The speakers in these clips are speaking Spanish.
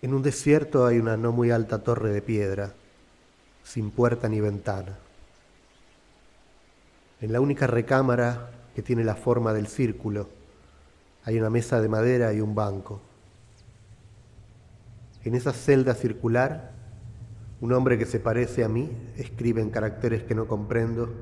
En un desierto hay una no muy alta torre de piedra, sin puerta ni ventana. En la única recámara que tiene la forma del círculo hay una mesa de madera y un banco. En esa celda circular, un hombre que se parece a mí escribe en caracteres que no comprendo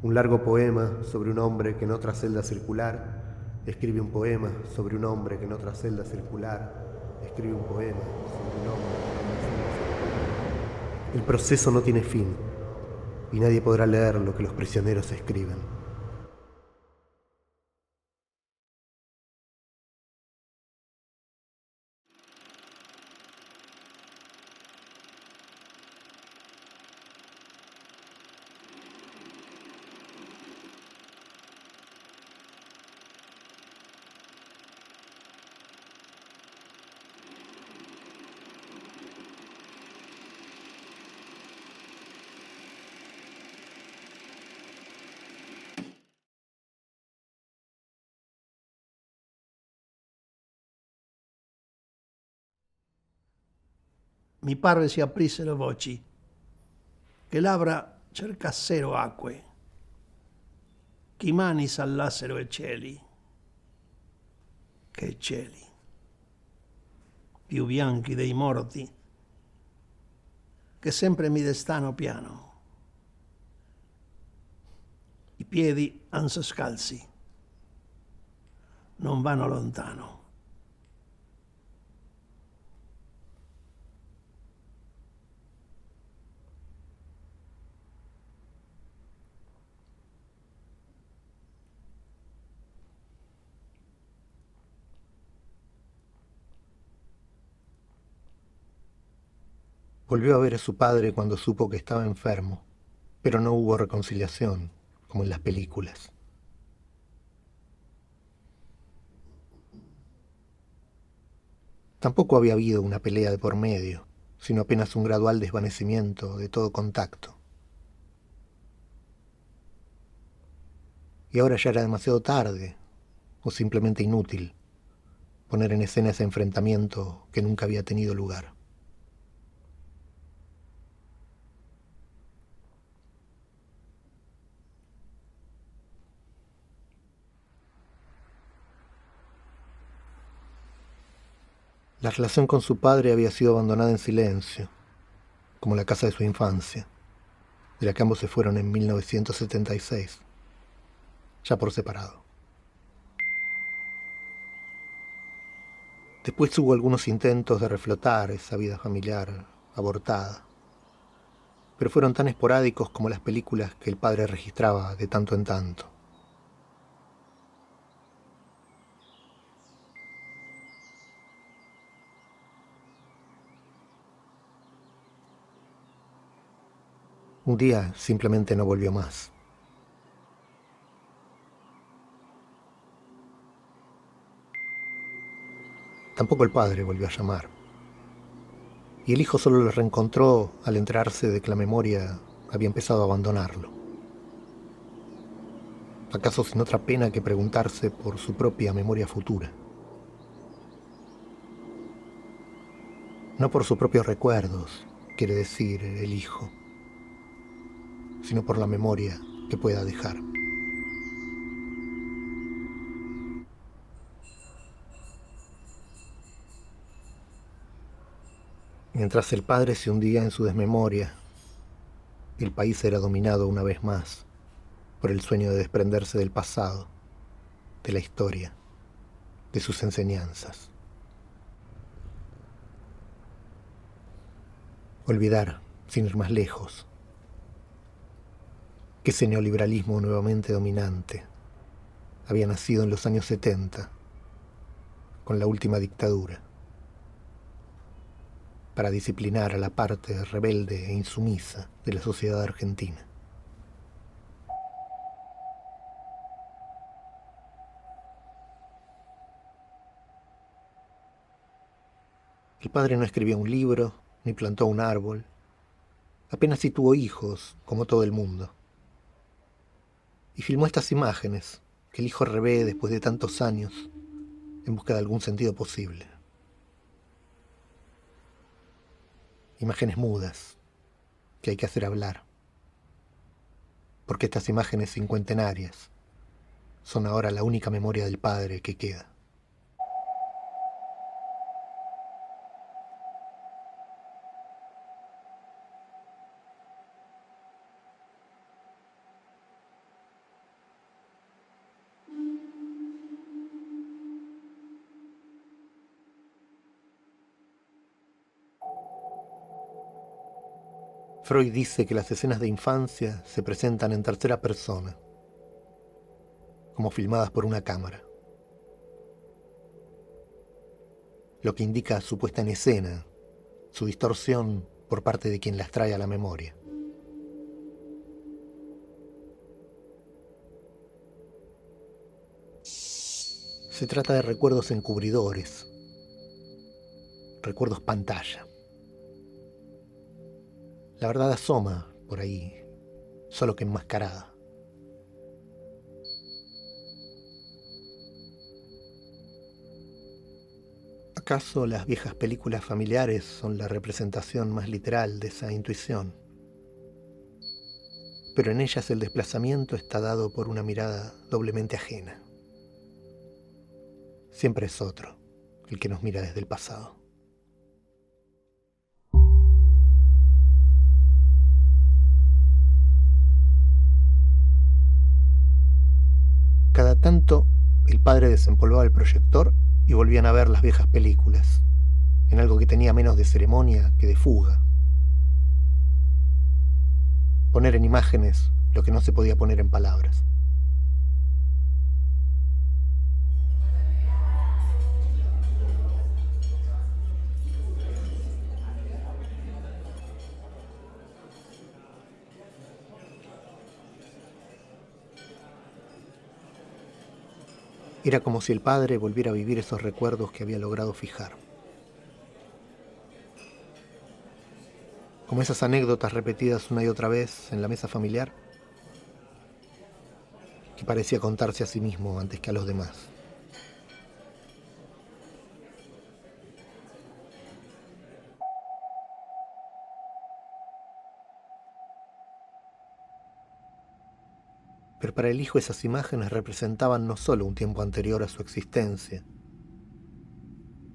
un largo poema sobre un hombre que en otra celda circular escribe un poema sobre un hombre que en otra celda circular escribe un poema sobre un hombre que en otra celda circular. El proceso no tiene fin y nadie podrá leer lo que los prisioneros escriben. Mi parve si aprissero voci, che labbra cercassero acque, che mani s'allassero e cieli, che cieli, più bianchi dei morti, che sempre mi destano piano. I piedi anso scalzi, non vanno lontano. Volvió a ver a su padre cuando supo que estaba enfermo, pero no hubo reconciliación, como en las películas. Tampoco había habido una pelea de por medio, sino apenas un gradual desvanecimiento de todo contacto. Y ahora ya era demasiado tarde, o simplemente inútil, poner en escena ese enfrentamiento que nunca había tenido lugar. La relación con su padre había sido abandonada en silencio, como la casa de su infancia, de la que ambos se fueron en 1976, ya por separado. Después hubo algunos intentos de reflotar esa vida familiar abortada, pero fueron tan esporádicos como las películas que el padre registraba de tanto en tanto. Un día simplemente no volvió más. Tampoco el padre volvió a llamar. Y el hijo solo lo reencontró al enterarse de que la memoria había empezado a abandonarlo. ¿Acaso sin otra pena que preguntarse por su propia memoria futura? No por sus propios recuerdos, quiere decir el hijo, sino por la memoria que pueda dejar. Mientras el padre se hundía en su desmemoria, el país era dominado una vez más por el sueño de desprenderse del pasado, de la historia, de sus enseñanzas. Olvidar, sin ir más lejos, que ese neoliberalismo nuevamente dominante había nacido en los años 70, con la última dictadura, para disciplinar a la parte rebelde e insumisa de la sociedad argentina. El padre no escribió un libro, ni plantó un árbol, apenas sí tuvo hijos, como todo el mundo. Y filmó estas imágenes que el hijo revé después de tantos años en busca de algún sentido posible. imágenes mudas que hay que hacer hablar, porque estas imágenes cincuentenarias son ahora la única memoria del padre que queda. Freud dice que las escenas de infancia se presentan en tercera persona, como filmadas por una cámara, lo que indica su puesta en escena, su distorsión por parte de quien las trae a la memoria. Se trata de recuerdos encubridores, recuerdos pantalla. La verdad asoma por ahí, solo que enmascarada. ¿Acaso las viejas películas familiares son la representación más literal de esa intuición? Pero en ellas el desplazamiento está dado por una mirada doblemente ajena. Siempre es otro el que nos mira desde el pasado. Cada tanto, el padre desempolvaba el proyector y volvían a ver las viejas películas, en algo que tenía menos de ceremonia que de fuga. Poner en imágenes lo que no se podía poner en palabras. Era como si el padre volviera a vivir esos recuerdos que había logrado fijar. Como esas anécdotas repetidas una y otra vez en la mesa familiar, que parecía contarse a sí mismo antes que a los demás. Pero para el hijo esas imágenes representaban no solo un tiempo anterior a su existencia,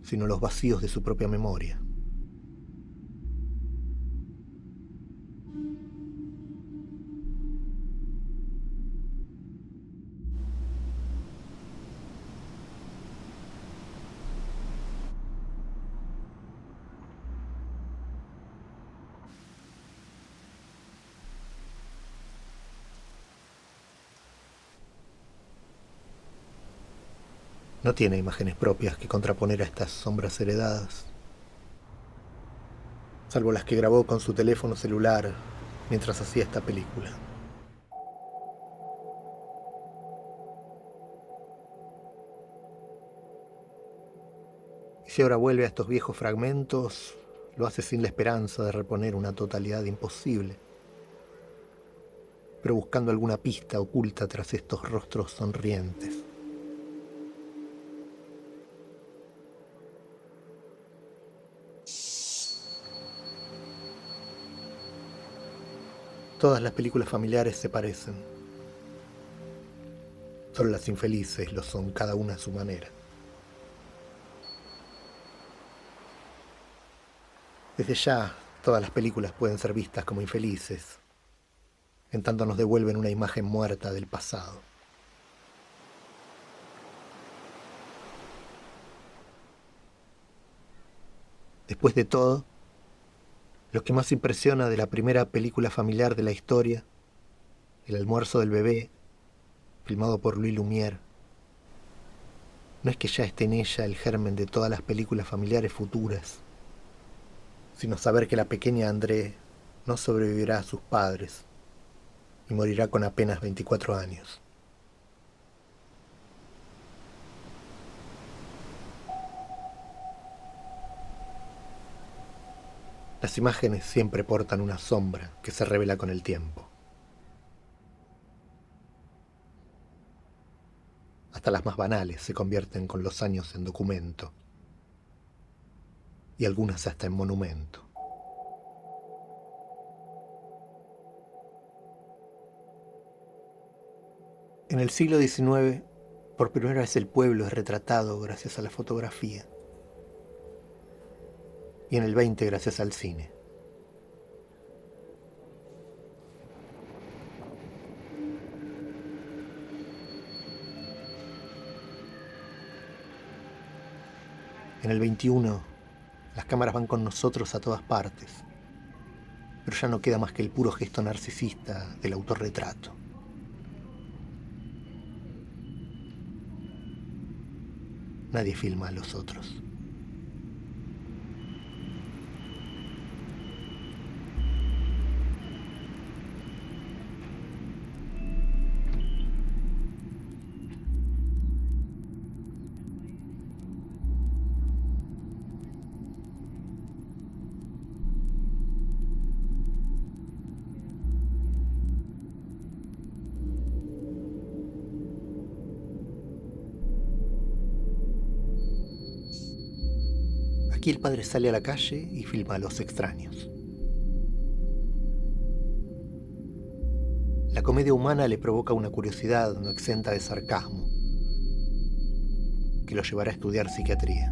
sino los vacíos de su propia memoria. No tiene imágenes propias que contraponer a estas sombras heredadas, salvo las que grabó con su teléfono celular mientras hacía esta película. Y si ahora vuelve a estos viejos fragmentos, lo hace sin la esperanza de reponer una totalidad imposible, pero buscando alguna pista oculta tras estos rostros sonrientes. Todas las películas familiares se parecen. Solo las infelices lo son, cada una a su manera. Desde ya, todas las películas pueden ser vistas como infelices, en tanto nos devuelven una imagen muerta del pasado. Después de todo, lo que más impresiona de la primera película familiar de la historia, El almuerzo del bebé, filmado por Louis Lumière, no es que ya esté en ella el germen de todas las películas familiares futuras, sino saber que la pequeña André no sobrevivirá a sus padres y morirá con apenas 24 años. Las imágenes siempre portan una sombra que se revela con el tiempo. Hasta las más banales se convierten con los años en documento, y algunas hasta en monumento. En el siglo XIX, por primera vez el pueblo es retratado gracias a la fotografía. Y en el XX gracias al cine. En el XXI, las cámaras van con nosotros a todas partes. Pero ya no queda más que el puro gesto narcisista del autorretrato. Nadie filma a los otros. Aquí el padre sale a la calle y filma a los extraños. La comedia humana le provoca una curiosidad no exenta de sarcasmo, que lo llevará a estudiar psiquiatría.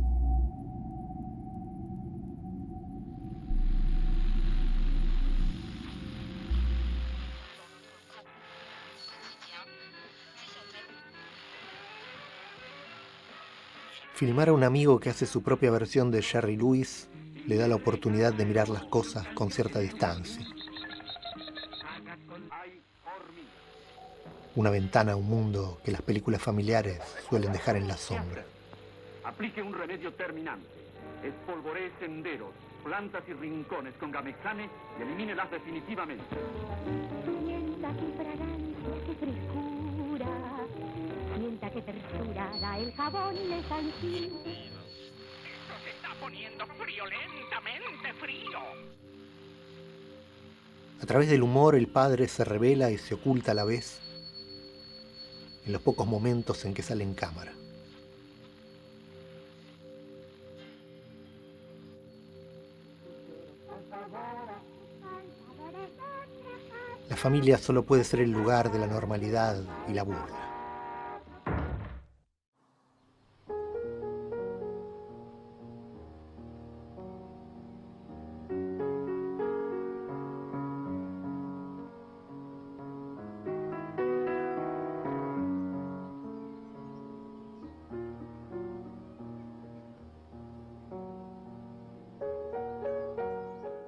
Filmar a un amigo que hace su propia versión de Jerry Lewis le da la oportunidad de mirar las cosas con cierta distancia. Una ventana a un mundo que las películas familiares suelen dejar en la sombra. Aplique un remedio terminante. Espolvoree senderos, plantas y rincones con gamexane y elimínelas definitivamente. Sienta qué fragancia, qué frescura. Sienta qué tersura da el jabón de Sanchín. Esto se está poniendo friolentamente frío. A través del humor el padre se revela y se oculta a la vez en los pocos momentos en que sale en cámara. La familia solo puede ser el lugar de la normalidad y la burla.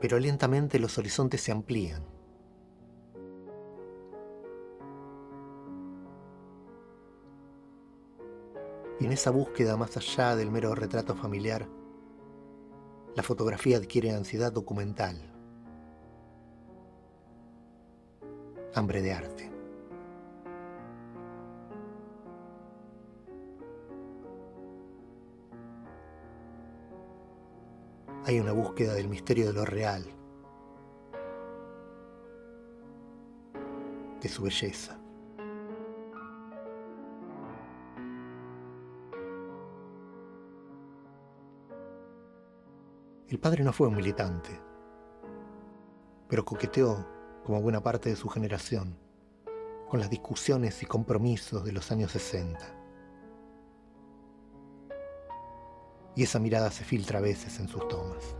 Pero lentamente los horizontes se amplían. Y en esa búsqueda más allá del mero retrato familiar, la fotografía adquiere ansiedad documental, hambre de arte. Hay una búsqueda del misterio de lo real, de su belleza. El padre no fue un militante, pero coqueteó, como buena parte de su generación, con las discusiones y compromisos de los años 60. Y esa mirada se filtra a veces en sus tomas.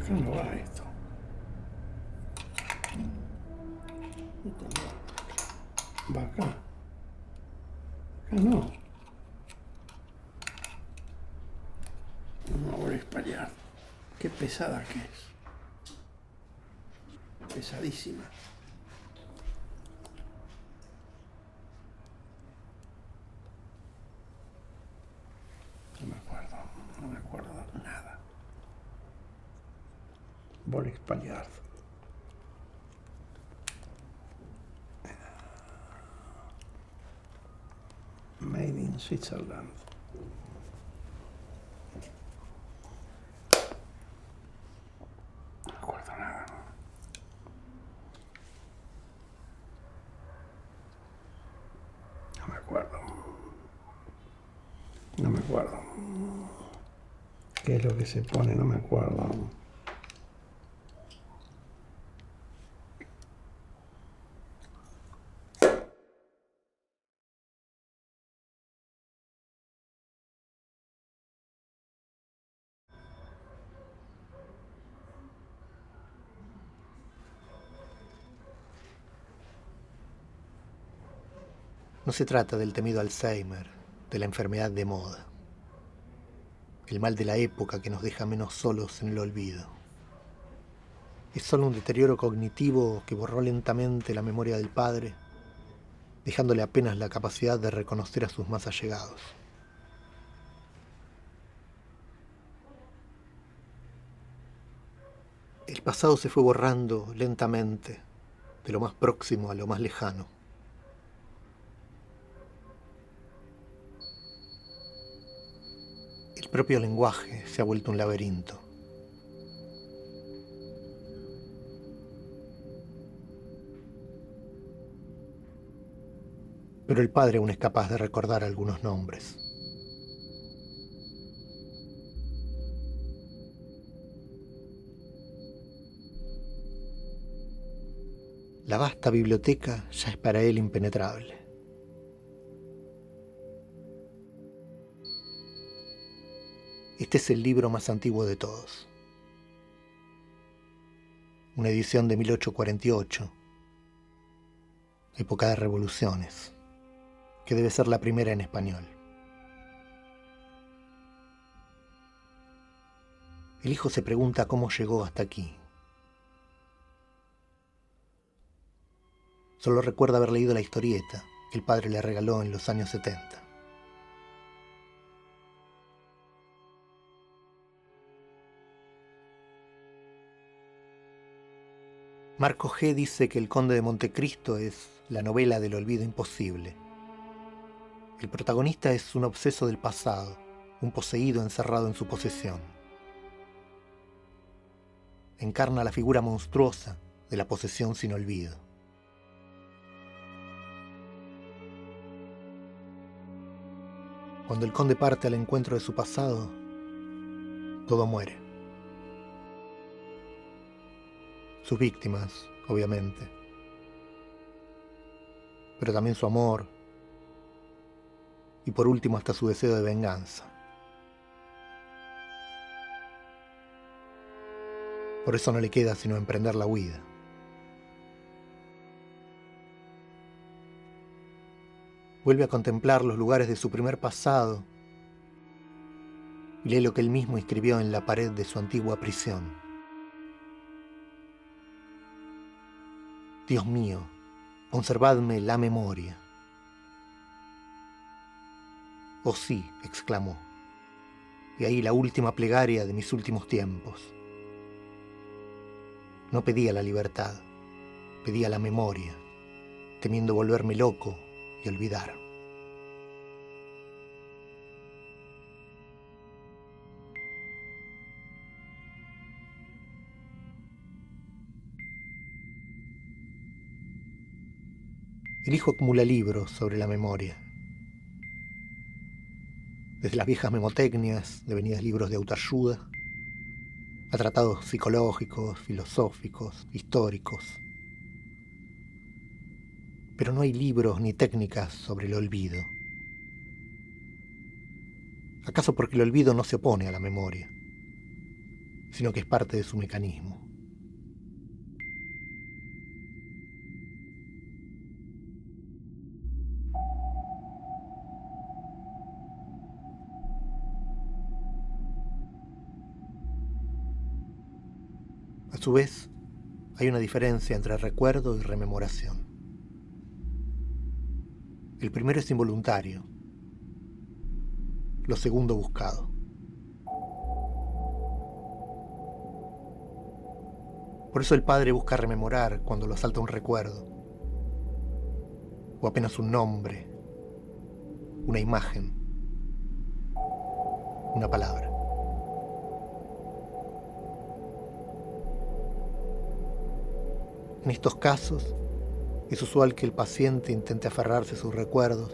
¿Qué no va esto? Va acá. Acá no. No voy a espallar. Qué pesada que es. Pesadísima. No me acuerdo nada. Boris Pagliard. Made in Switzerland. No me acuerdo nada. No me acuerdo. No me acuerdo. ¿Qué es lo que se pone? No me acuerdo. No se trata del temido Alzheimer, de la enfermedad de moda, el mal de la época que nos deja menos solos en el olvido. Es solo un deterioro cognitivo que borró lentamente la memoria del padre, dejándole apenas la capacidad de reconocer a sus más allegados. El pasado se fue borrando lentamente, de lo más próximo a lo más lejano. El propio lenguaje se ha vuelto un laberinto. Pero el padre aún es capaz de recordar algunos nombres. La vasta biblioteca ya es para él impenetrable. Este es el libro más antiguo de todos. Una edición de 1848, época de revoluciones, que debe ser la primera en español. El hijo se pregunta cómo llegó hasta aquí. Solo recuerda haber leído la historieta que el padre le regaló en los años 70. Marco G. dice que El Conde de Montecristo es la novela del olvido imposible. El protagonista es un obseso del pasado, un poseído encerrado en su posesión. Encarna la figura monstruosa de la posesión sin olvido. Cuando el conde parte al encuentro de su pasado, todo muere. Sus víctimas, obviamente, pero también su amor y por último hasta su deseo de venganza. Por eso no le queda sino emprender la huida. Vuelve a contemplar los lugares de su primer pasado y lee lo que él mismo escribió en la pared de su antigua prisión. Dios mío, conservadme la memoria. Oh sí, exclamó, y ahí la última plegaria de mis últimos tiempos. No pedía la libertad, pedía la memoria, temiendo volverme loco y olvidar. El hijo acumula libros sobre la memoria. Desde las viejas memotecnias, devenidas libros de autoayuda, a tratados psicológicos, filosóficos, históricos. Pero no hay libros ni técnicas sobre el olvido. ¿Acaso porque el olvido no se opone a la memoria, sino que es parte de su mecanismo? A su vez, hay una diferencia entre recuerdo y rememoración. El primero es involuntario, lo segundo buscado. Por eso el padre busca rememorar cuando lo asalta un recuerdo, o apenas un nombre, una imagen, una palabra. En estos casos, es usual que el paciente intente aferrarse a sus recuerdos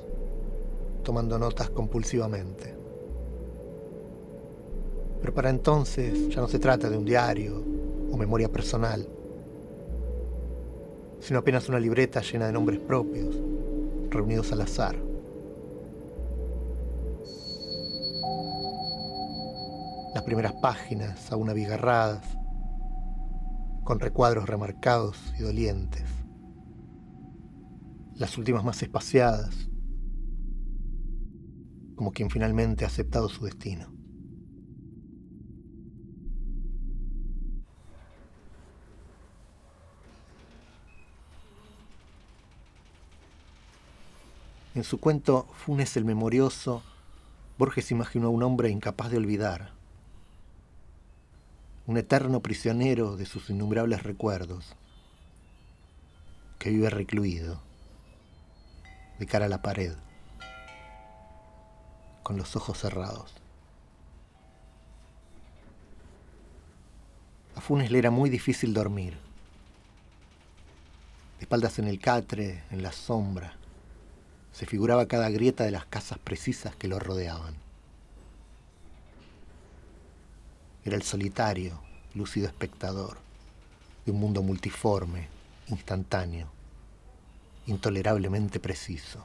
tomando notas compulsivamente. Pero para entonces ya no se trata de un diario o memoria personal, sino apenas una libreta llena de nombres propios, reunidos al azar. Las primeras páginas aún abigarradas, con recuadros remarcados y dolientes. Las últimas más espaciadas, como quien finalmente ha aceptado su destino. En su cuento Funes el Memorioso, Borges imaginó a un hombre incapaz de olvidar, un eterno prisionero de sus innumerables recuerdos, que vive recluido, de cara a la pared, con los ojos cerrados. A Funes le era muy difícil dormir, de espaldas en el catre, en la sombra. Se figuraba cada grieta de las casas precisas que lo rodeaban. Era el solitario, lúcido espectador de un mundo multiforme, instantáneo, intolerablemente preciso.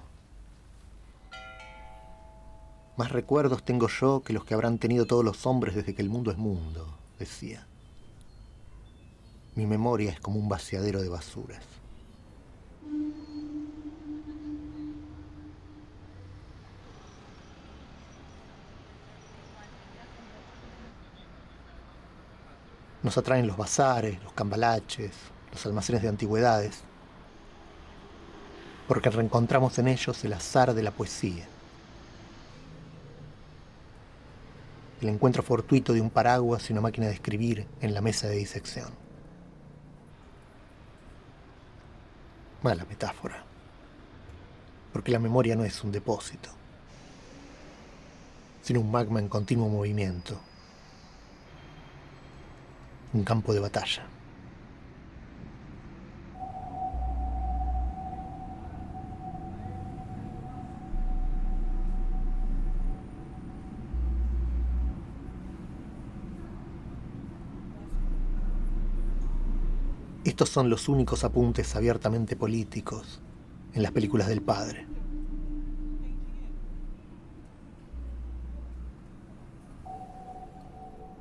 Más recuerdos tengo yo que los que habrán tenido todos los hombres desde que el mundo es mundo, decía. Mi memoria es como un vaciadero de basuras. Nos atraen los bazares, los cambalaches, los almacenes de antigüedades, porque reencontramos en ellos el azar de la poesía. El encuentro fortuito de un paraguas y una máquina de escribir en la mesa de disección. Mala metáfora, porque la memoria no es un depósito, sino un magma en continuo movimiento. Un campo de batalla. Estos son los únicos apuntes abiertamente políticos en las películas del padre.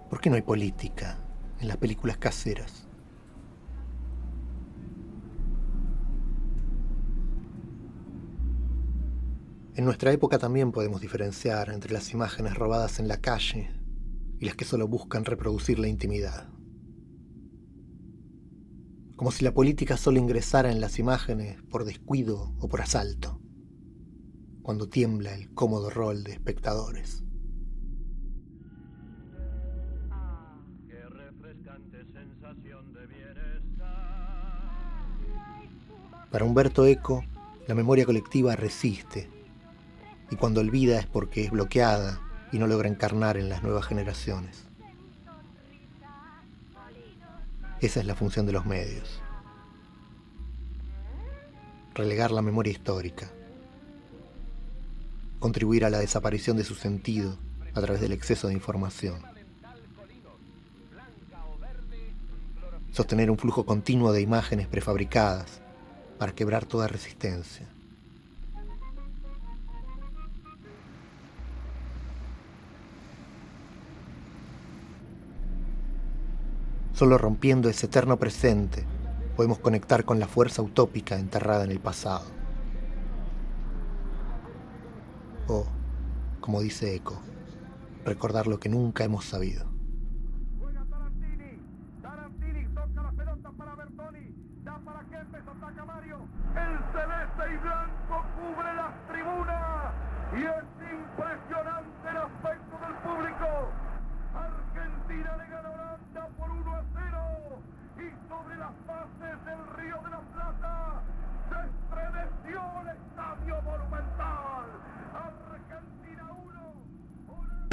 ¿Por qué no hay política en las películas caseras? En nuestra época también podemos diferenciar entre las imágenes robadas en la calle y las que solo buscan reproducir la intimidad. Como si la política solo ingresara en las imágenes por descuido o por asalto, cuando tiembla el cómodo rol de espectadores. Para Humberto Eco, la memoria colectiva resiste, y cuando olvida es porque es bloqueada y no logra encarnar en las nuevas generaciones. Esa es la función de los medios. Relegar la memoria histórica. Contribuir a la desaparición de su sentido a través del exceso de información. Sostener un flujo continuo de imágenes prefabricadas para quebrar toda resistencia. Solo rompiendo ese eterno presente podemos conectar con la fuerza utópica enterrada en el pasado. O, como dice Eco, recordar lo que nunca hemos sabido. Juega Tarantini toca la pelota para Bertoni, da para Kempes, ataca Mario. El celeste y blanco cubre las tribunas y es impresionante el aspecto del público. Argentina le gana a Holanda por 1-0 y sobre las bases del Río de la Plata se estremeció el Estadio Monumental. Argentina 1, Holanda...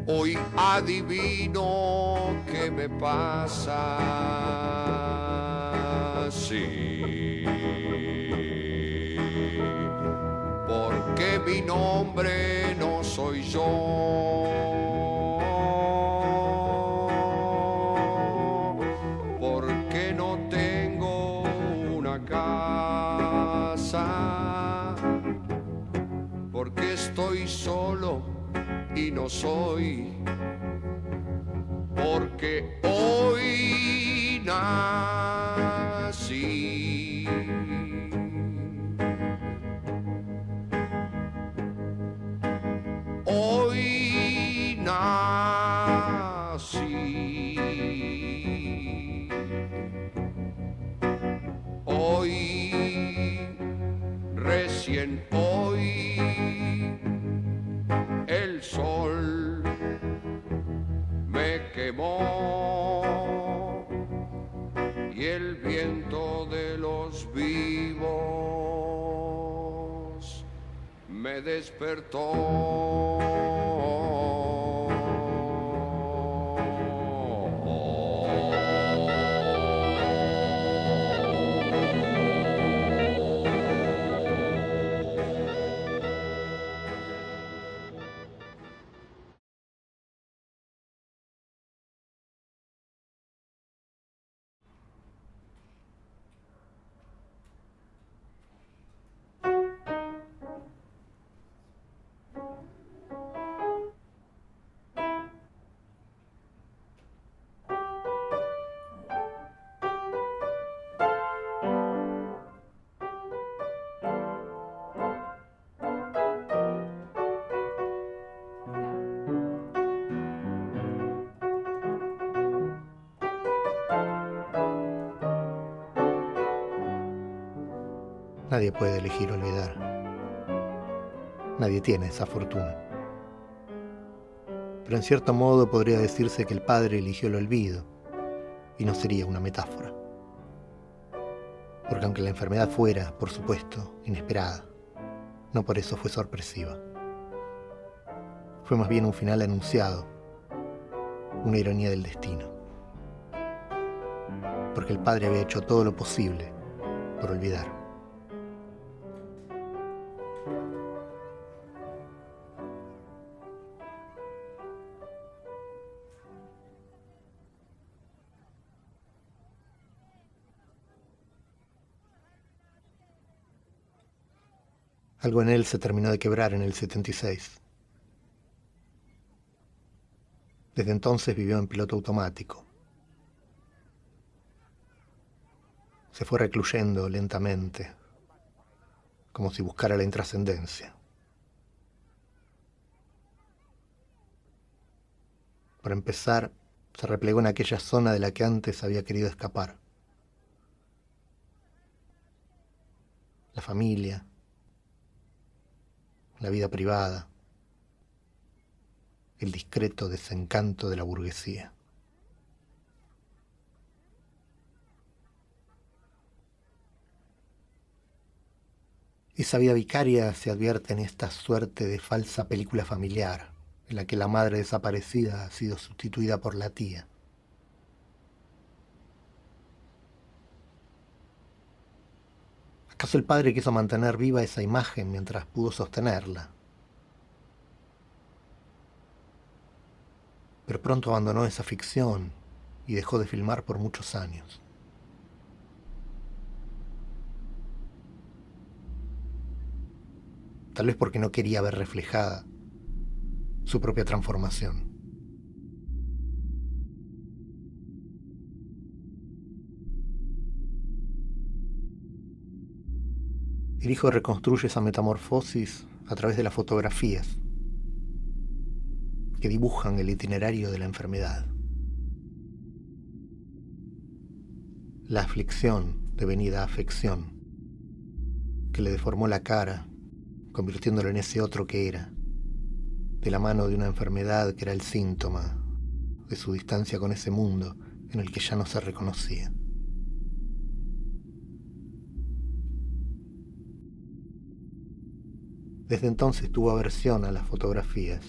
Hoy adivino qué me pasa, sí, porque mi nombre no soy yo, porque no tengo una casa, porque estoy solo y no soy, porque hoy nací. Hoy nací. Hoy, recién hoy, el sol me quemó y el viento de los vivos me despertó. Nadie puede elegir olvidar. Nadie tiene esa fortuna. Pero en cierto modo podría decirse que el padre eligió el olvido, y no sería una metáfora. Porque aunque la enfermedad fuera, por supuesto, inesperada, no por eso fue sorpresiva. Fue más bien un final anunciado, una ironía del destino. Porque el padre había hecho todo lo posible por olvidar. Algo en él se terminó de quebrar en el 76. Desde entonces vivió en piloto automático. Se fue recluyendo lentamente, como si buscara la intrascendencia. Para empezar, se replegó en aquella zona de la que antes había querido escapar. La familia, la vida privada, el discreto desencanto de la burguesía. Esa vida vicaria se advierte en esta suerte de falsa película familiar, en la que la madre desaparecida ha sido sustituida por la tía. ¿Acaso el padre quiso mantener viva esa imagen mientras pudo sostenerla? Pero pronto abandonó esa ficción y dejó de filmar por muchos años. Tal vez porque no quería ver reflejada su propia transformación. El hijo reconstruye esa metamorfosis a través de las fotografías que dibujan el itinerario de la enfermedad. La aflicción devenida afección, que le deformó la cara, convirtiéndolo en ese otro que era, de la mano de una enfermedad que era el síntoma de su distancia con ese mundo en el que ya no se reconocía. Desde entonces tuvo aversión a las fotografías.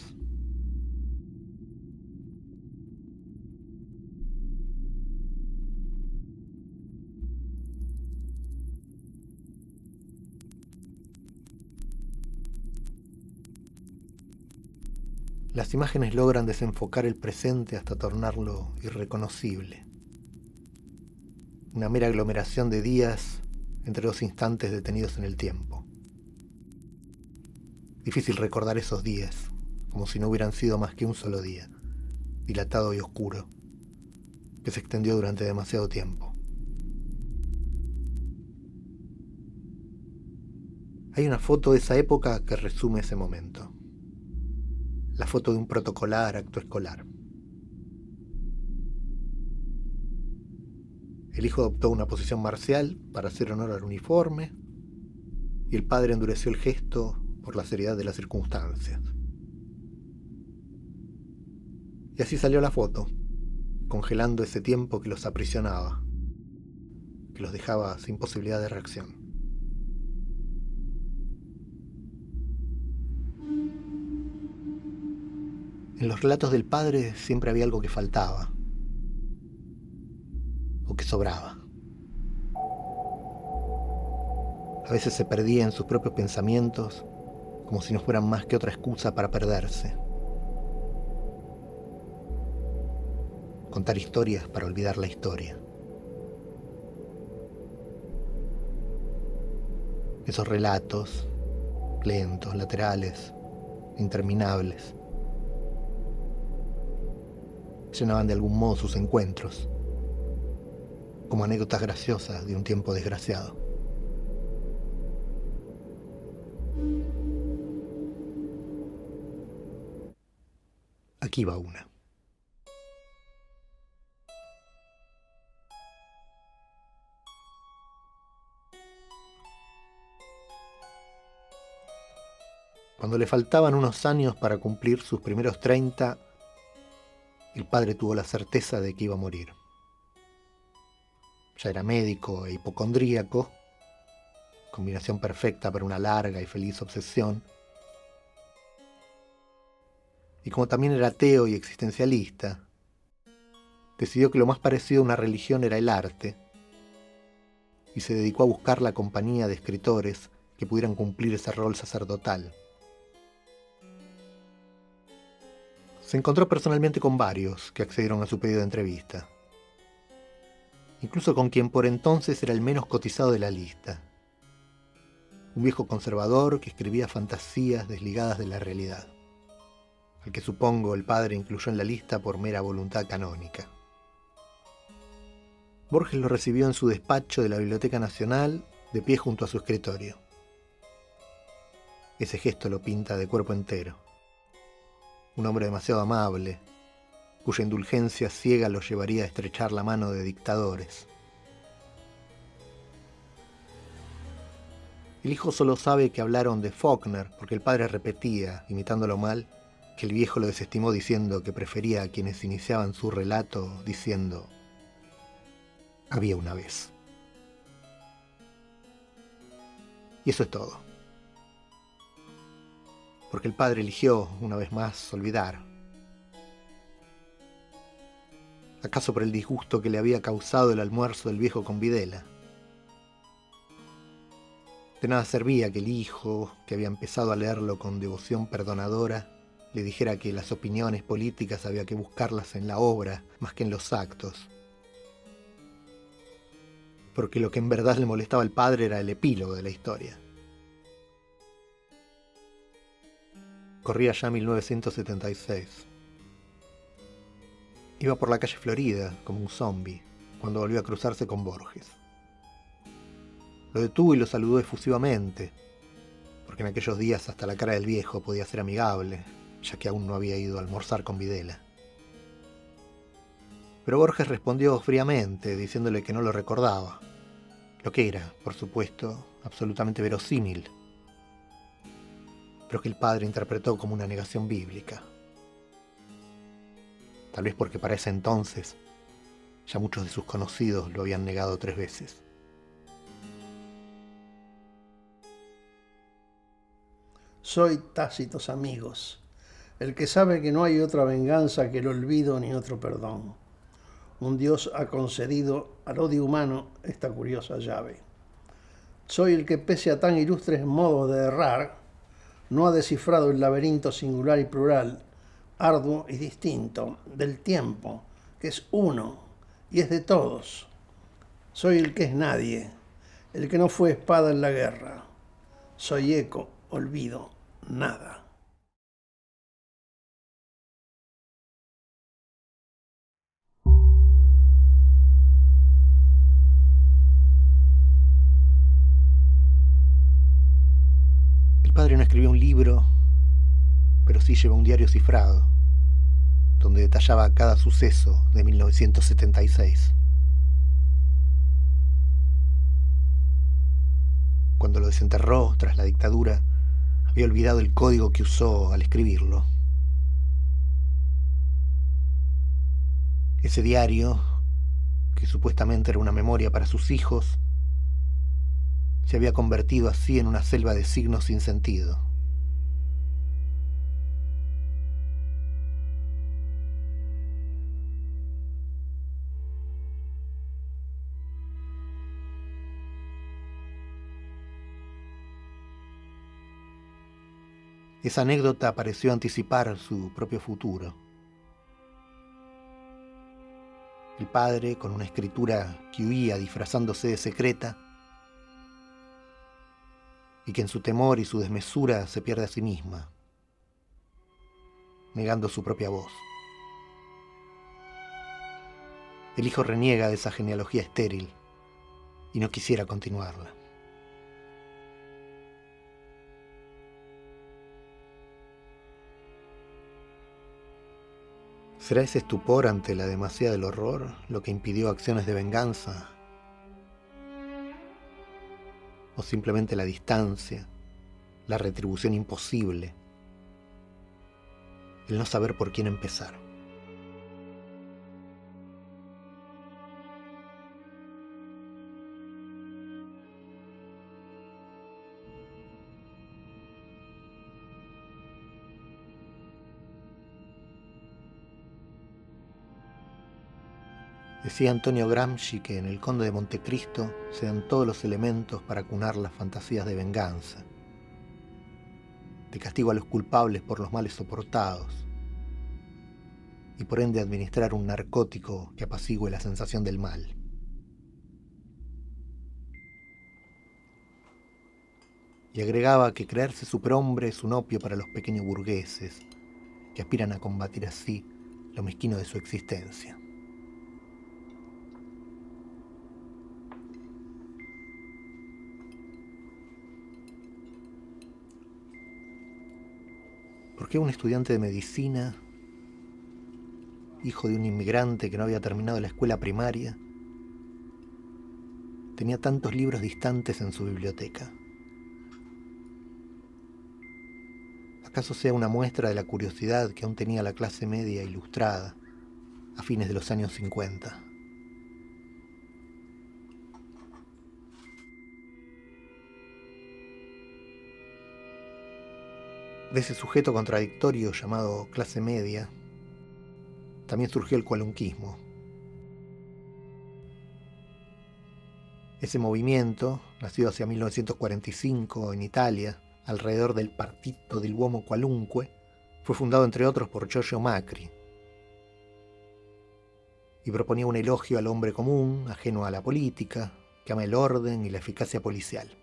Las imágenes logran desenfocar el presente hasta tornarlo irreconocible. Una mera aglomeración de días entre dos instantes detenidos en el tiempo. Difícil recordar esos días, como si no hubieran sido más que un solo día, dilatado y oscuro, que se extendió durante demasiado tiempo. Hay una foto de esa época que resume ese momento. La foto de un protocolar acto escolar. El hijo adoptó una posición marcial para hacer honor al uniforme y el padre endureció el gesto por la seriedad de las circunstancias. Y así salió la foto, congelando ese tiempo que los aprisionaba, que los dejaba sin posibilidad de reacción. En los relatos del padre siempre había algo que faltaba, o que sobraba. A veces se perdía en sus propios pensamientos, como si no fueran más que otra excusa para perderse. Contar historias para olvidar la historia. Esos relatos, lentos, laterales, interminables, llenaban de algún modo sus encuentros, como anécdotas graciosas de un tiempo desgraciado. Aquí va una. Cuando le faltaban unos años para cumplir sus primeros 30, el padre tuvo la certeza de que iba a morir. Ya era médico e hipocondríaco, combinación perfecta para una larga y feliz obsesión. Y como también era ateo y existencialista, decidió que lo más parecido a una religión era el arte, y se dedicó a buscar la compañía de escritores que pudieran cumplir ese rol sacerdotal. Se encontró personalmente con varios que accedieron a su pedido de entrevista, incluso con quien por entonces era el menos cotizado de la lista, un viejo conservador que escribía fantasías desligadas de la realidad, al que supongo el padre incluyó en la lista por mera voluntad canónica. Borges lo recibió en su despacho de la Biblioteca Nacional, de pie junto a su escritorio. Ese gesto lo pinta de cuerpo entero. Un hombre demasiado amable, cuya indulgencia ciega lo llevaría a estrechar la mano de dictadores. El hijo solo sabe que hablaron de Faulkner porque el padre repetía, imitándolo mal, que el viejo lo desestimó diciendo que prefería a quienes iniciaban su relato diciendo «había una vez». Y eso es todo. Porque el padre eligió, una vez más, olvidar. ¿Acaso por el disgusto que le había causado el almuerzo del viejo con Videla? De nada servía que el hijo, que había empezado a leerlo con devoción perdonadora, le dijera que las opiniones políticas había que buscarlas en la obra más que en los actos. Porque lo que en verdad le molestaba al padre era el epílogo de la historia. Corría ya 1976. Iba por la calle Florida, como un zombi, cuando volvió a cruzarse con Borges. Lo detuvo y lo saludó efusivamente, porque en aquellos días hasta la cara del viejo podía ser amigable, ya que aún no había ido a almorzar con Videla. Pero Borges respondió fríamente, diciéndole que no lo recordaba, lo que era, por supuesto, absolutamente verosímil, pero que el padre interpretó como una negación bíblica. Tal vez porque para ese entonces ya muchos de sus conocidos lo habían negado 3 veces. Soy Tácitos amigos, el que sabe que no hay otra venganza que el olvido ni otro perdón. Un Dios ha concedido al odio humano esta curiosa llave. Soy el que pese a tan ilustres modos de errar, no ha descifrado el laberinto singular y plural arduo y distinto, del tiempo, que es uno y es de todos. Soy el que es nadie, el que no fue espada en la guerra. Soy eco, olvido, nada. El padre no escribió un libro, pero sí llevó un diario cifrado, donde detallaba cada suceso de 1976. Cuando lo desenterró tras la dictadura, había olvidado el código que usó al escribirlo. Ese diario, que supuestamente era una memoria para sus hijos, se había convertido así en una selva de signos sin sentido. Esa anécdota pareció anticipar su propio futuro. El padre, con una escritura que huía disfrazándose de secreta, y que en su temor y su desmesura se pierde a sí misma, negando su propia voz. El hijo reniega de esa genealogía estéril y no quisiera continuarla. ¿Será ese estupor ante la demasía del horror lo que impidió acciones de venganza? ¿O simplemente la distancia, la retribución imposible, el no saber por quién empezar? Decía Antonio Gramsci que en El Conde de Montecristo se dan todos los elementos para acunar las fantasías de venganza, de castigo a los culpables por los males soportados, y por ende administrar un narcótico que apacigüe la sensación del mal. Y agregaba que creerse superhombre es un opio para los pequeños burgueses, que aspiran a combatir así lo mezquino de su existencia. ¿Por qué un estudiante de medicina, hijo de un inmigrante que no había terminado la escuela primaria, tenía tantos libros distantes en su biblioteca? ¿Acaso sea una muestra de la curiosidad que aún tenía la clase media ilustrada a fines de los años 50? De ese sujeto contradictorio llamado clase media, también surgió el cualunquismo. Ese movimiento, nacido hacia 1945 en Italia, alrededor del Partito del Uomo Qualunque, fue fundado entre otros por Giorgio Macri y proponía un elogio al hombre común, ajeno a la política, que ama el orden y la eficacia policial.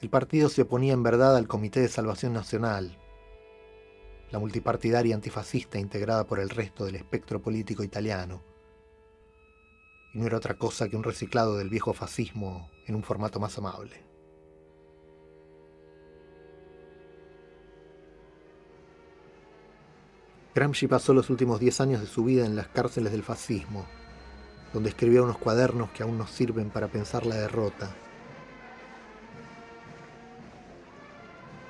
El partido se oponía en verdad al Comité de Salvación Nacional, la multipartidaria antifascista integrada por el resto del espectro político italiano, y no era otra cosa que un reciclado del viejo fascismo en un formato más amable. Gramsci pasó los últimos 10 años de su vida en las cárceles del fascismo, donde escribió unos cuadernos que aún nos sirven para pensar la derrota.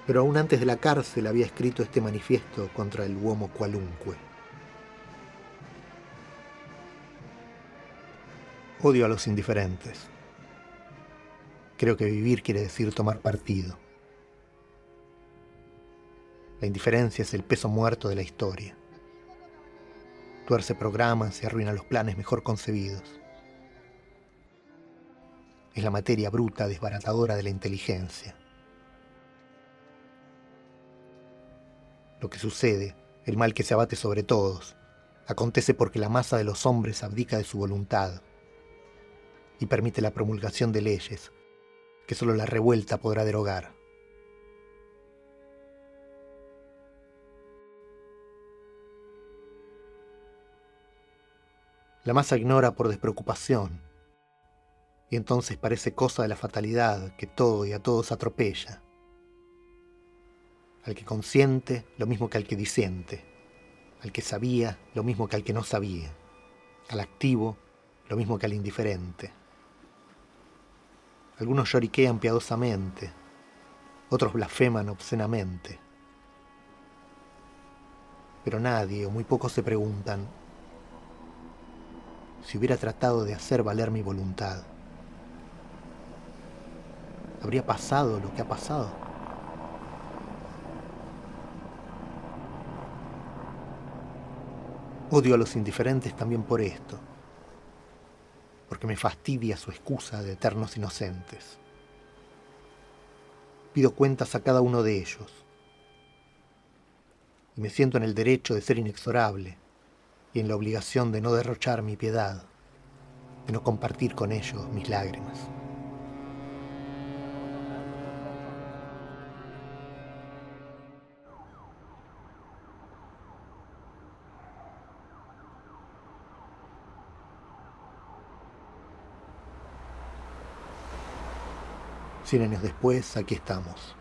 Pero aún antes de la cárcel había escrito este manifiesto contra el Uomo Qualunque. Odio a los indiferentes. Creo que vivir quiere decir tomar partido. La indiferencia es el peso muerto de la historia. Tuerce programas y arruina los planes mejor concebidos. Es la materia bruta desbaratadora de la inteligencia. Lo que sucede, el mal que se abate sobre todos, acontece porque la masa de los hombres abdica de su voluntad y permite la promulgación de leyes que solo la revuelta podrá derogar. La masa ignora por despreocupación, y entonces parece cosa de la fatalidad que todo y a todos atropella. Al que consiente, lo mismo que al que disiente. Al que sabía, lo mismo que al que no sabía. Al activo, lo mismo que al indiferente. Algunos lloriquean piadosamente, otros blasfeman obscenamente. Pero nadie o muy pocos se preguntan: si hubiera tratado de hacer valer mi voluntad, ¿habría pasado lo que ha pasado? Odio a los indiferentes también por esto, porque me fastidia su excusa de eternos inocentes. Pido cuentas a cada uno de ellos, y me siento en el derecho de ser inexorable, y en la obligación de no derrochar mi piedad, de no compartir con ellos mis lágrimas. Cien años después, aquí estamos,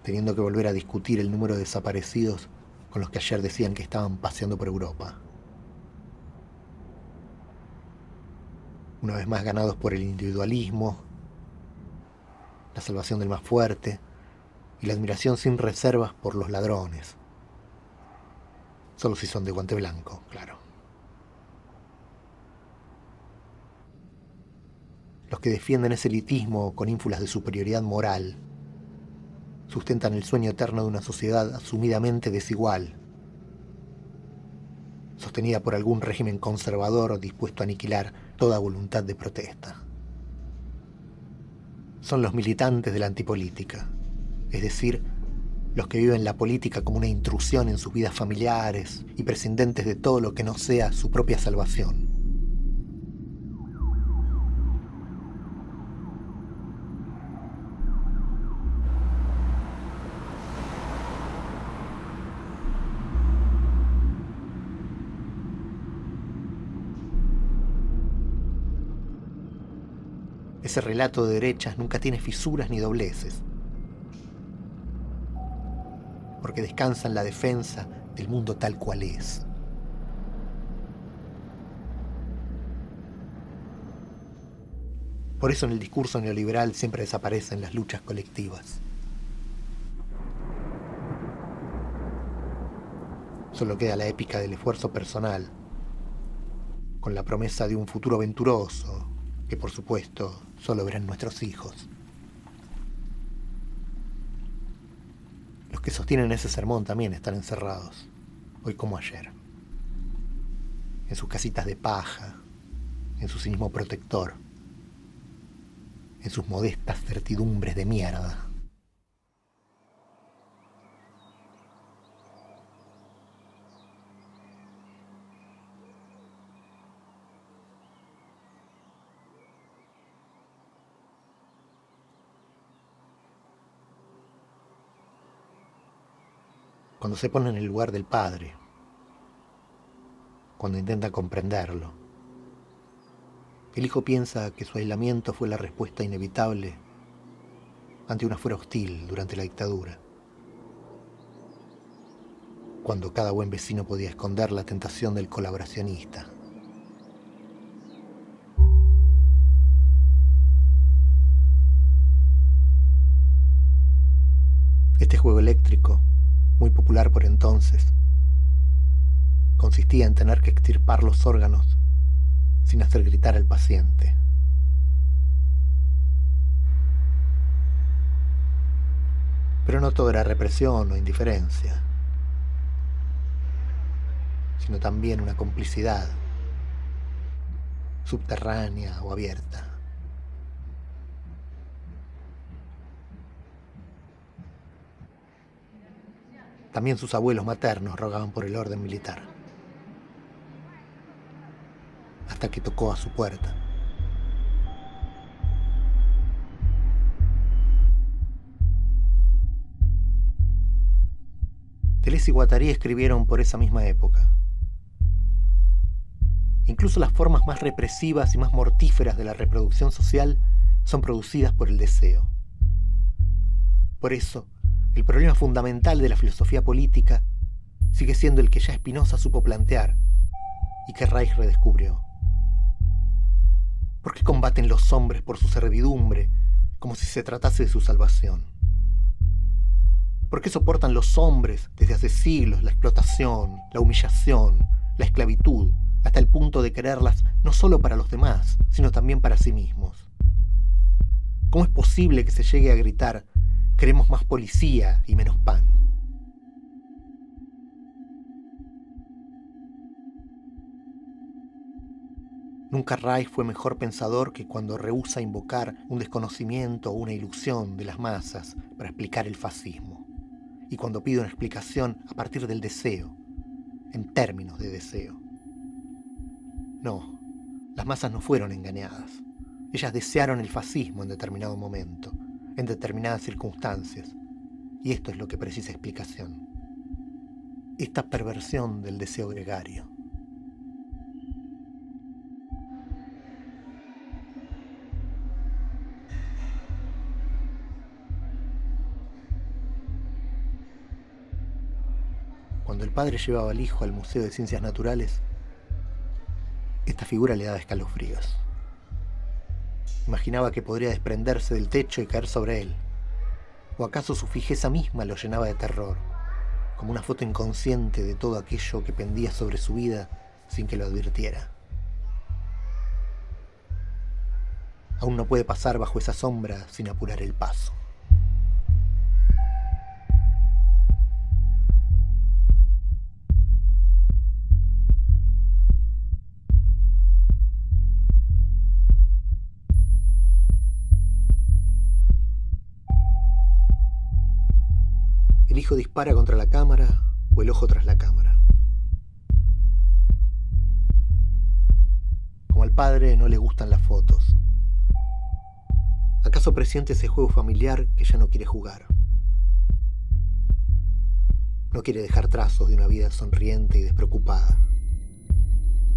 teniendo que volver a discutir el número de desaparecidos con los que ayer decían que estaban paseando por Europa. Una vez más ganados por el individualismo, la salvación del más fuerte y la admiración sin reservas por los ladrones. Solo si son de guante blanco, claro. Los que defienden ese elitismo con ínfulas de superioridad moral sustentan el sueño eterno de una sociedad asumidamente desigual, sostenida por algún régimen conservador dispuesto a aniquilar toda voluntad de protesta. Son los militantes de la antipolítica, es decir, los que viven la política como una intrusión en sus vidas familiares y prescindentes de todo lo que no sea su propia salvación. Ese relato de derechas nunca tiene fisuras ni dobleces, porque descansa en la defensa del mundo tal cual es. Por eso en el discurso neoliberal siempre desaparecen las luchas colectivas. Solo queda la épica del esfuerzo personal, con la promesa de un futuro venturoso, que por supuesto solo verán nuestros hijos. Los que sostienen ese sermón también están encerrados, hoy como ayer, en sus casitas de paja, en su cinismo protector, en sus modestas certidumbres de mierda. Cuando se pone en el lugar del padre, cuando intenta comprenderlo, el hijo piensa que su aislamiento fue la respuesta inevitable ante una fuera hostil durante la dictadura, cuando cada buen vecino podía esconder la tentación del colaboracionista. Este juego eléctrico, muy popular por entonces, consistía en tener que extirpar los órganos sin hacer gritar al paciente. Pero no todo era represión o indiferencia, sino también una complicidad, subterránea o abierta. También sus abuelos maternos rogaban por el orden militar. Hasta que tocó a su puerta. Deleuze y Guattari escribieron por esa misma época. Incluso las formas más represivas y más mortíferas de la reproducción social son producidas por el deseo. Por eso, el problema fundamental de la filosofía política sigue siendo el que ya Spinoza supo plantear y que Reich redescubrió. ¿Por qué combaten los hombres por su servidumbre como si se tratase de su salvación? ¿Por qué soportan los hombres desde hace siglos la explotación, la humillación, la esclavitud, hasta el punto de quererlas no solo para los demás, sino también para sí mismos? ¿Cómo es posible que se llegue a gritar: queremos más policía y menos pan? Nunca Reich fue mejor pensador que cuando rehúsa invocar un desconocimiento o una ilusión de las masas para explicar el fascismo. Y cuando pide una explicación a partir del deseo, en términos de deseo. No, las masas no fueron engañadas. Ellas desearon el fascismo en determinado momento, en determinadas circunstancias, y esto es lo que precisa explicación. Esta perversión del deseo gregario. Cuando el padre llevaba al hijo al Museo de Ciencias Naturales, esta figura le daba escalofríos. Imaginaba que podría desprenderse del techo y caer sobre él. ¿O acaso su fijeza misma lo llenaba de terror, como una foto inconsciente de todo aquello que pendía sobre su vida sin que lo advirtiera? Aún no puede pasar bajo esa sombra sin apurar el paso. El hijo dispara contra la cámara o el ojo tras la cámara. Como al padre no le gustan las fotos, ¿acaso presiente ese juego familiar que ya no quiere jugar? No quiere dejar trazos de una vida sonriente y despreocupada.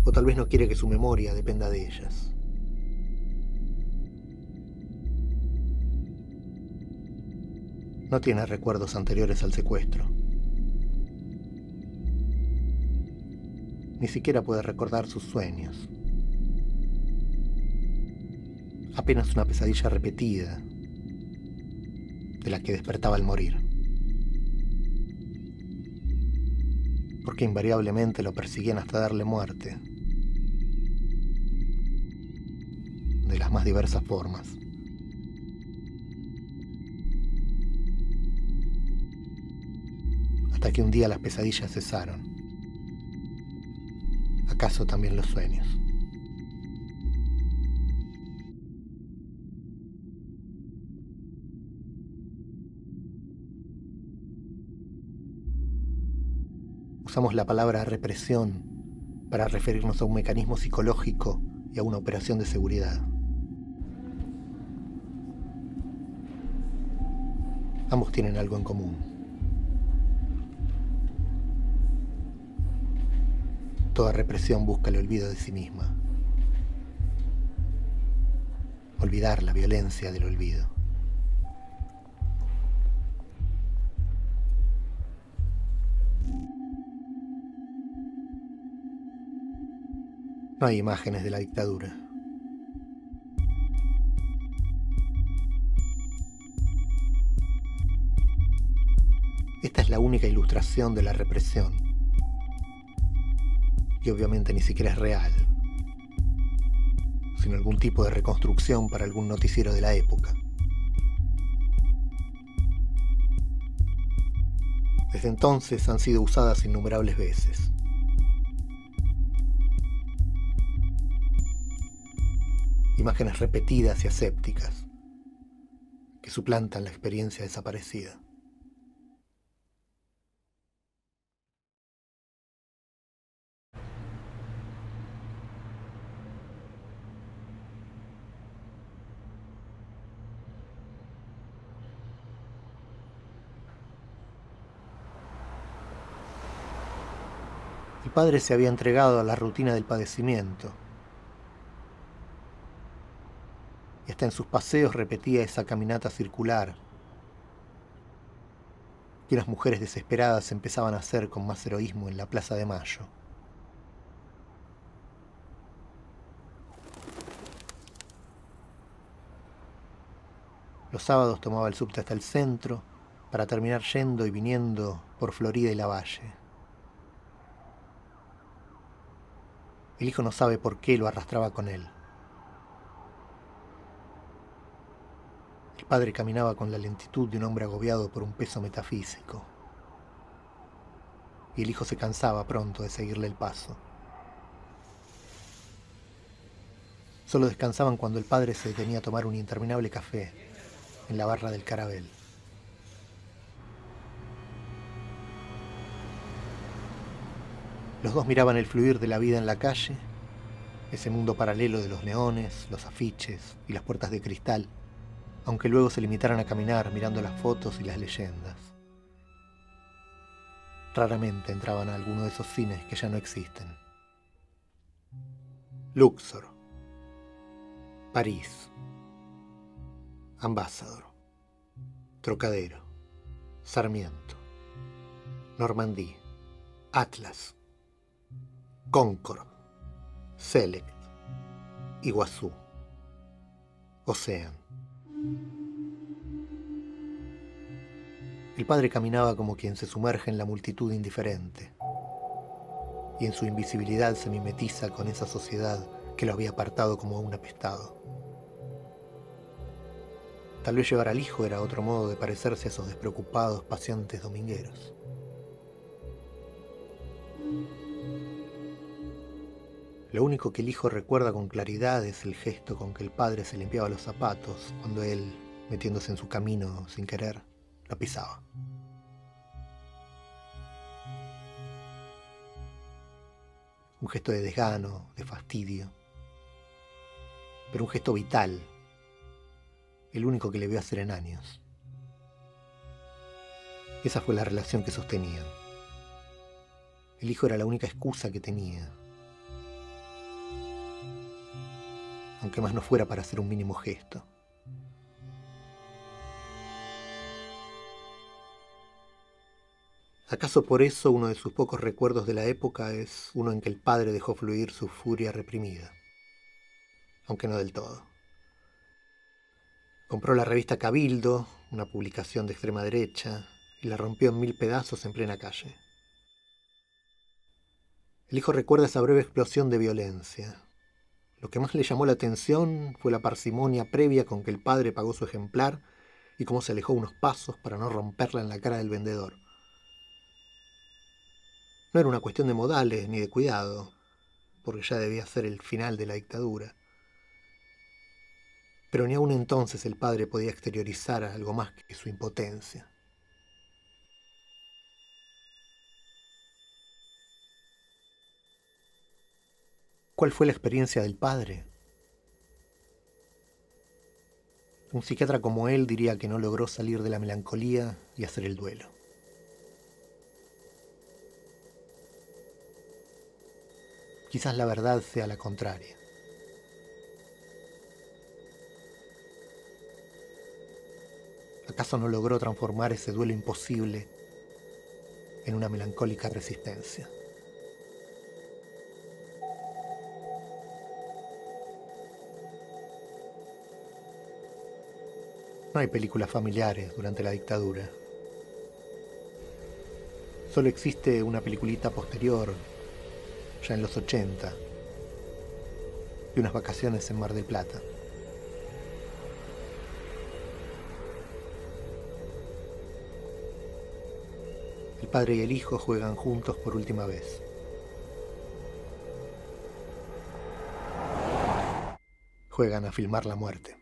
O tal vez no quiere que su memoria dependa de ellas. No tiene recuerdos anteriores al secuestro. Ni siquiera puede recordar sus sueños. Apenas una pesadilla repetida, de la que despertaba al morir. Porque invariablemente lo persiguen hasta darle muerte. De las más diversas formas. Hasta que un día las pesadillas cesaron. ¿Acaso también los sueños? Usamos la palabra represión para referirnos a un mecanismo psicológico y a una operación de seguridad. Ambos tienen algo en común. Toda represión busca el olvido de sí misma. Olvidar la violencia del olvido. No hay imágenes de la dictadura. Esta es la única ilustración de la represión. Y obviamente ni siquiera es real, sino algún tipo de reconstrucción para algún noticiero de la época. Desde entonces han sido usadas innumerables veces. Imágenes repetidas y asépticas que suplantan la experiencia desaparecida. El padre se había entregado a la rutina del padecimiento, y hasta en sus paseos repetía esa caminata circular que unas mujeres desesperadas empezaban a hacer con más heroísmo en la Plaza de Mayo. Los sábados tomaba el subte hasta el centro para terminar yendo y viniendo por Florida y Lavalle. El hijo no sabe por qué lo arrastraba con él. El padre caminaba con la lentitud de un hombre agobiado por un peso metafísico. Y el hijo se cansaba pronto de seguirle el paso. Solo descansaban cuando el padre se detenía a tomar un interminable café en la barra del Carabel. Los dos miraban el fluir de la vida en la calle, ese mundo paralelo de los neones, los afiches y las puertas de cristal, aunque luego se limitaran a caminar mirando las fotos y las leyendas. Raramente entraban a alguno de esos cines que ya no existen. Luxor, París, Ambassador, Trocadero, Sarmiento, Normandía, Atlas, Concord, Select, Iguazú, Ocean. El padre caminaba como quien se sumerge en la multitud indiferente, y en su invisibilidad se mimetiza con esa sociedad que lo había apartado como un apestado. Tal vez llevar al hijo era otro modo de parecerse a esos despreocupados paseantes domingueros. Lo único que el hijo recuerda con claridad es el gesto con que el padre se limpiaba los zapatos cuando él, metiéndose en su camino sin querer, lo pisaba. Un gesto de desgano, de fastidio, pero un gesto vital, el único que le vio hacer en años. Esa fue la relación que sostenían. El hijo era la única excusa que tenía, aunque más no fuera para hacer un mínimo gesto. ¿Acaso por eso uno de sus pocos recuerdos de la época es uno en que el padre dejó fluir su furia reprimida? Aunque no del todo. Compró la revista Cabildo, una publicación de extrema derecha, y la rompió en 1000 pedazos en plena calle. El hijo recuerda esa breve explosión de violencia. Lo que más le llamó la atención fue la parsimonia previa con que el padre pagó su ejemplar y cómo se alejó unos pasos para no romperla en la cara del vendedor. No era una cuestión de modales ni de cuidado, porque ya debía ser el final de la dictadura. Pero ni aún entonces el padre podía exteriorizar algo más que su impotencia. ¿Cuál fue la experiencia del padre? Un psiquiatra como él diría que no logró salir de la melancolía y hacer el duelo. Quizás la verdad sea la contraria. ¿Acaso no logró transformar ese duelo imposible en una melancólica resistencia? No hay películas familiares durante la dictadura. Solo existe una peliculita posterior, ya en los 80, y unas vacaciones en Mar del Plata. El padre y el hijo juegan juntos por última vez. Juegan a filmar la muerte.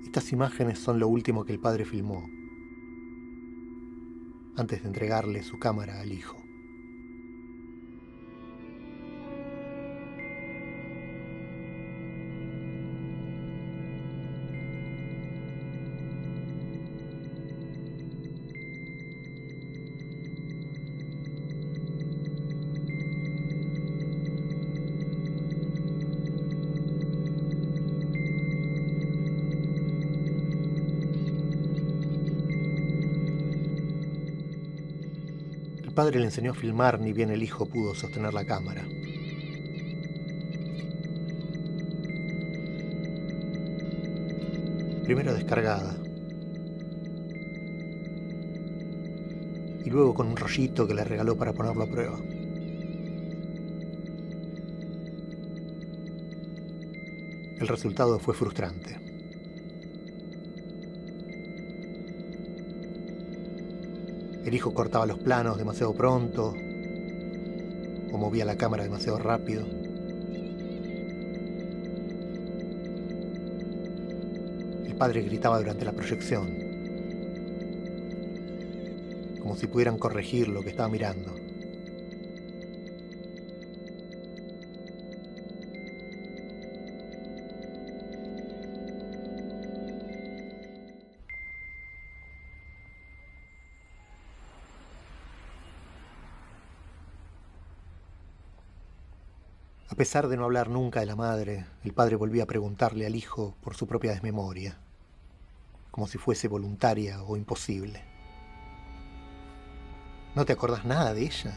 Estas imágenes son lo último que el padre filmó, antes de entregarle su cámara al hijo. El padre le enseñó a filmar, ni bien el hijo pudo sostener la cámara. Primero descargada, y luego con un rollito que le regaló para ponerlo a prueba. El resultado fue frustrante. El hijo cortaba los planos demasiado pronto o movía la cámara demasiado rápido. El padre gritaba durante la proyección, como si pudieran corregir lo que estaba mirando. A pesar de no hablar nunca de la madre, el padre volvía a preguntarle al hijo por su propia desmemoria, como si fuese voluntaria o imposible. ¿No te acordás nada de ella?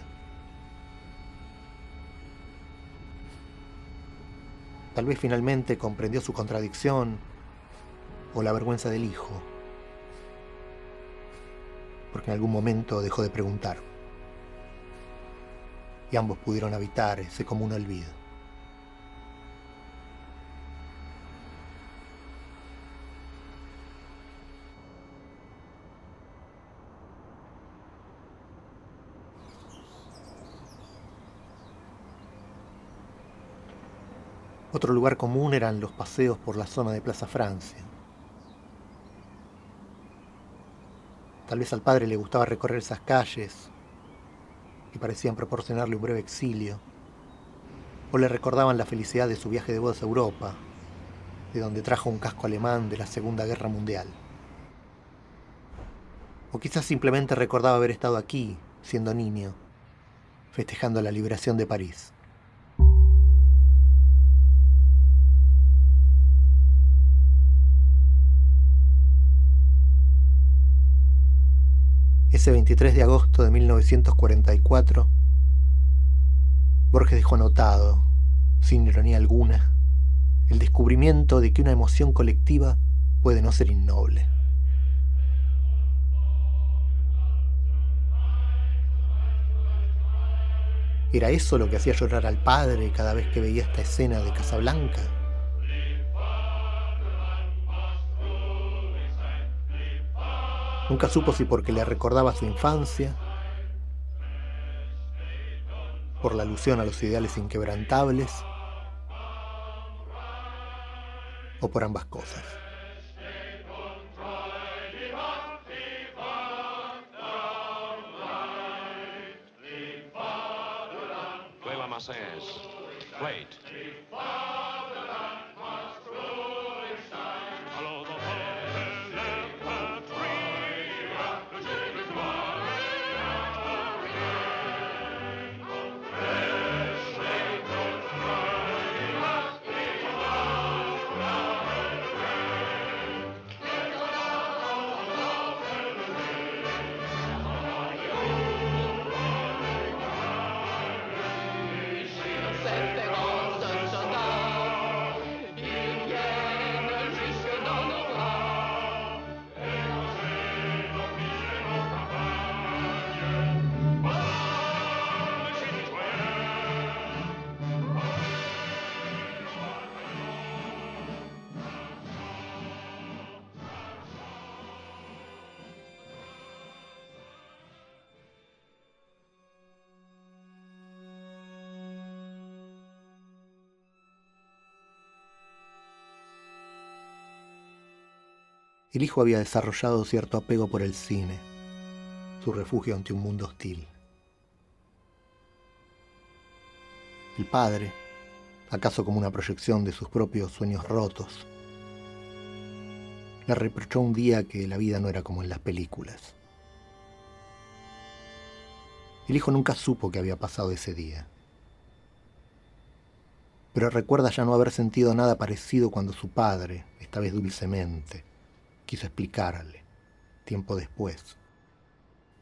Tal vez finalmente comprendió su contradicción o la vergüenza del hijo, porque en algún momento dejó de preguntar, y ambos pudieron habitar ese común olvido. Otro lugar común eran los paseos por la zona de Plaza Francia. Tal vez al padre le gustaba recorrer esas calles y parecían proporcionarle un breve exilio, o le recordaban la felicidad de su viaje de bodas a Europa, de donde trajo un casco alemán de la Segunda Guerra Mundial. O quizás simplemente recordaba haber estado aquí, siendo niño, festejando la liberación de París. Ese 23 de agosto de 1944, Borges dejó anotado, sin ironía alguna, el descubrimiento de que una emoción colectiva puede no ser innoble. ¿Era eso lo que hacía llorar al padre cada vez que veía esta escena de Casablanca? Nunca supo si porque le recordaba su infancia, por la alusión a los ideales inquebrantables, o por ambas cosas. Play La Marseillaise. Play it. El hijo había desarrollado cierto apego por el cine, su refugio ante un mundo hostil. El padre, acaso como una proyección de sus propios sueños rotos, le reprochó un día que la vida no era como en las películas. El hijo nunca supo qué había pasado ese día, pero recuerda ya no haber sentido nada parecido cuando su padre, esta vez dulcemente, quiso explicarle, tiempo después,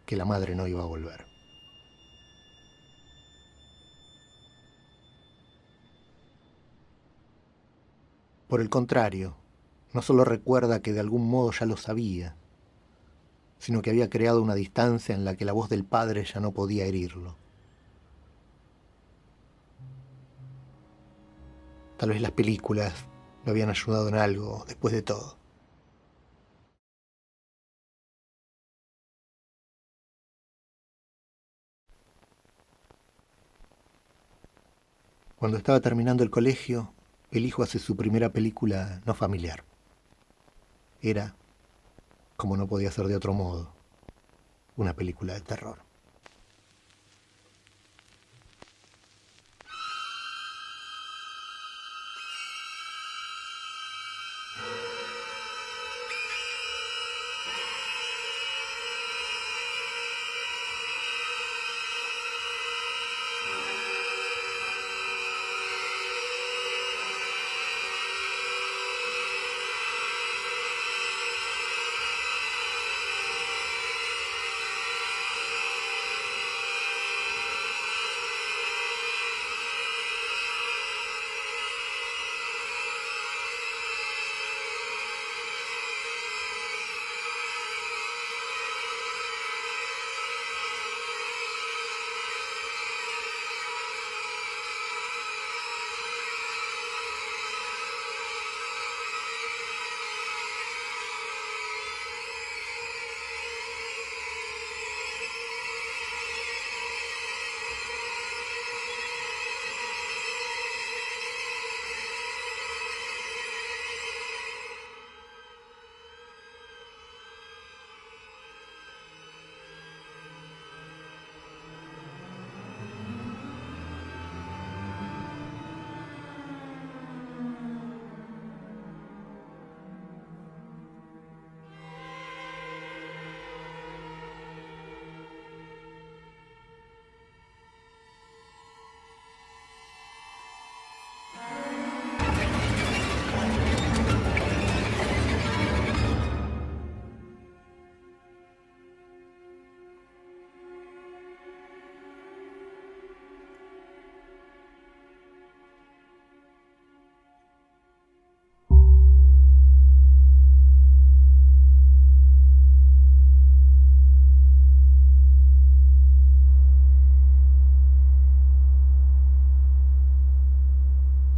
que la madre no iba a volver. Por el contrario, no solo recuerda que de algún modo ya lo sabía, sino que había creado una distancia en la que la voz del padre ya no podía herirlo. Tal vez las películas lo habían ayudado en algo, después de todo. Cuando estaba terminando el colegio, el hijo hace su primera película no familiar. Era, como no podía ser de otro modo, una película de terror.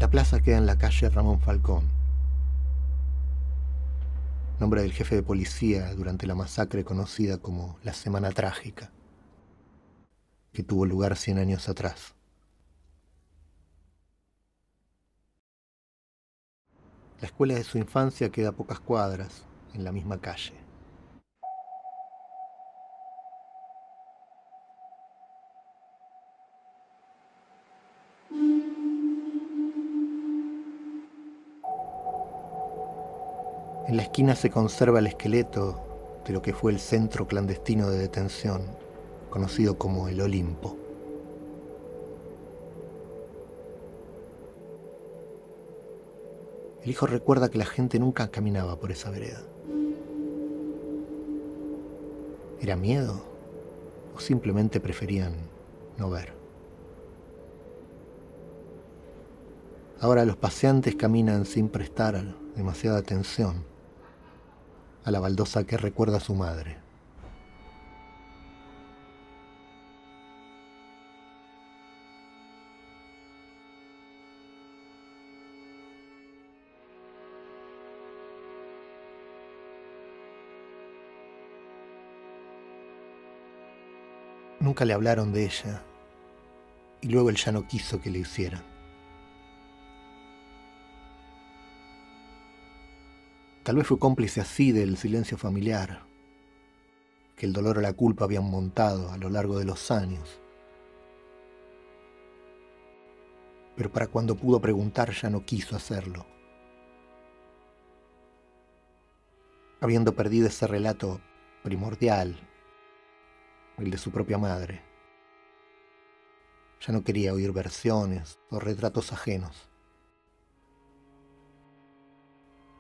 La plaza queda en la calle Ramón Falcón, nombre del jefe de policía durante la masacre conocida como la Semana Trágica, que tuvo lugar 100 años atrás. La escuela de su infancia queda a pocas cuadras, en la misma calle. En la esquina se conserva el esqueleto de lo que fue el centro clandestino de detención, conocido como el Olimpo. El hijo recuerda que la gente nunca caminaba por esa vereda. ¿Era miedo? ¿O simplemente preferían no ver? Ahora los paseantes caminan sin prestar demasiada atención a la baldosa que recuerda a su madre. Nunca le hablaron de ella, y luego él ya no quiso que le hicieran. Tal vez fue cómplice así del silencio familiar, que el dolor o la culpa habían montado a lo largo de los años. Pero para cuando pudo preguntar ya no quiso hacerlo. Habiendo perdido ese relato primordial, el de su propia madre. Ya no quería oír versiones o retratos ajenos.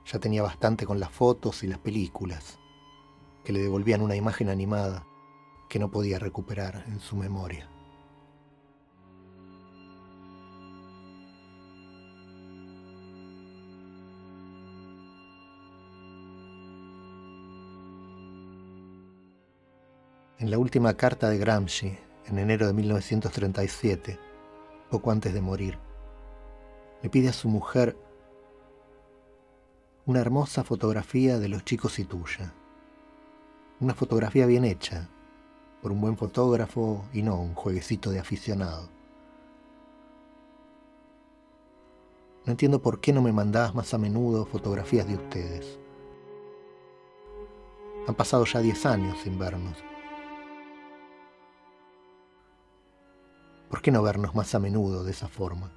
Ya tenía bastante con las fotos y las películas, que le devolvían una imagen animada que no podía recuperar en su memoria. En la última carta de Gramsci, en enero de 1937, poco antes de morir, le pide a su mujer una hermosa fotografía de los chicos y tuya. Una fotografía bien hecha, por un buen fotógrafo y no un jueguecito de aficionado. No entiendo por qué no me mandabas más a menudo fotografías de ustedes. Han pasado ya 10 años sin vernos. ¿Por qué no vernos más a menudo de esa forma?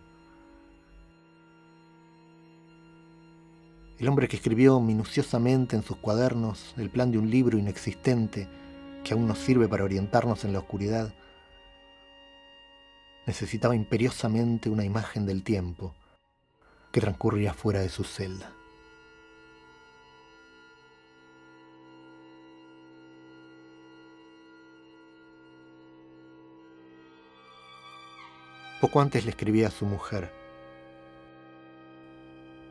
El hombre que escribió minuciosamente en sus cuadernos el plan de un libro inexistente que aún nos sirve para orientarnos en la oscuridad, necesitaba imperiosamente una imagen del tiempo que transcurría fuera de su celda. Poco antes le escribí a su mujer: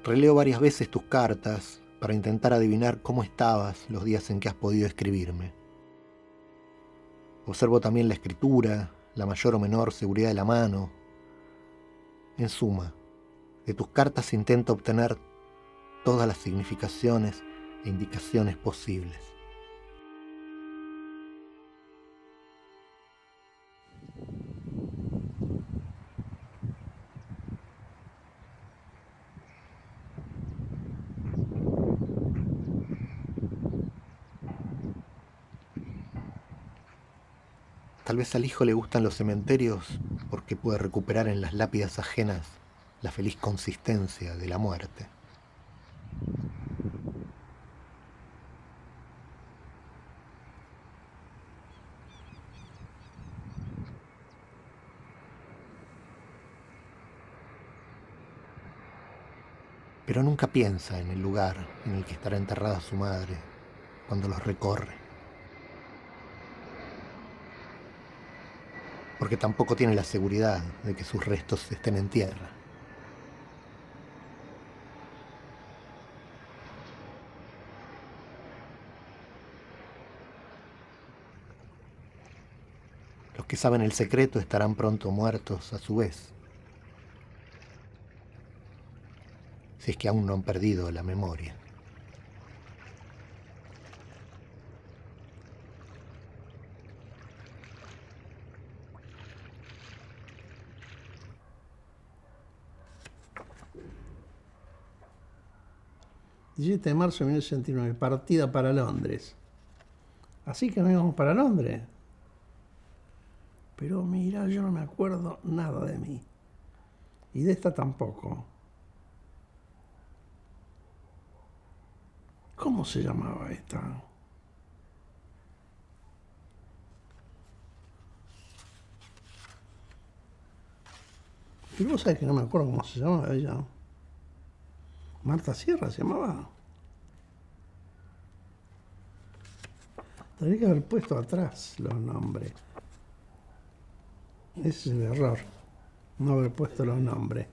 releo varias veces tus cartas para intentar adivinar cómo estabas los días en que has podido escribirme. Observo también la escritura, la mayor o menor seguridad de la mano. En suma, de tus cartas intento obtener todas las significaciones e indicaciones posibles. Tal vez al hijo le gustan los cementerios porque puede recuperar en las lápidas ajenas la feliz consistencia de la muerte. Pero nunca piensa en el lugar en el que estará enterrada su madre cuando los recorre. Porque tampoco tiene la seguridad de que sus restos estén en tierra. Los que saben el secreto estarán pronto muertos a su vez, si es que aún no han perdido la memoria. ...17 de marzo de 1969, partida para Londres. Así que no íbamos para Londres. Pero mira, yo no me acuerdo nada de mí. Y de esta tampoco. ¿Cómo se llamaba esta? Pero vos sabés que no me acuerdo cómo se llamaba ella. Marta Sierra se llamaba. Tendría que haber puesto atrás los nombres. Ese es el error. No haber puesto los nombres.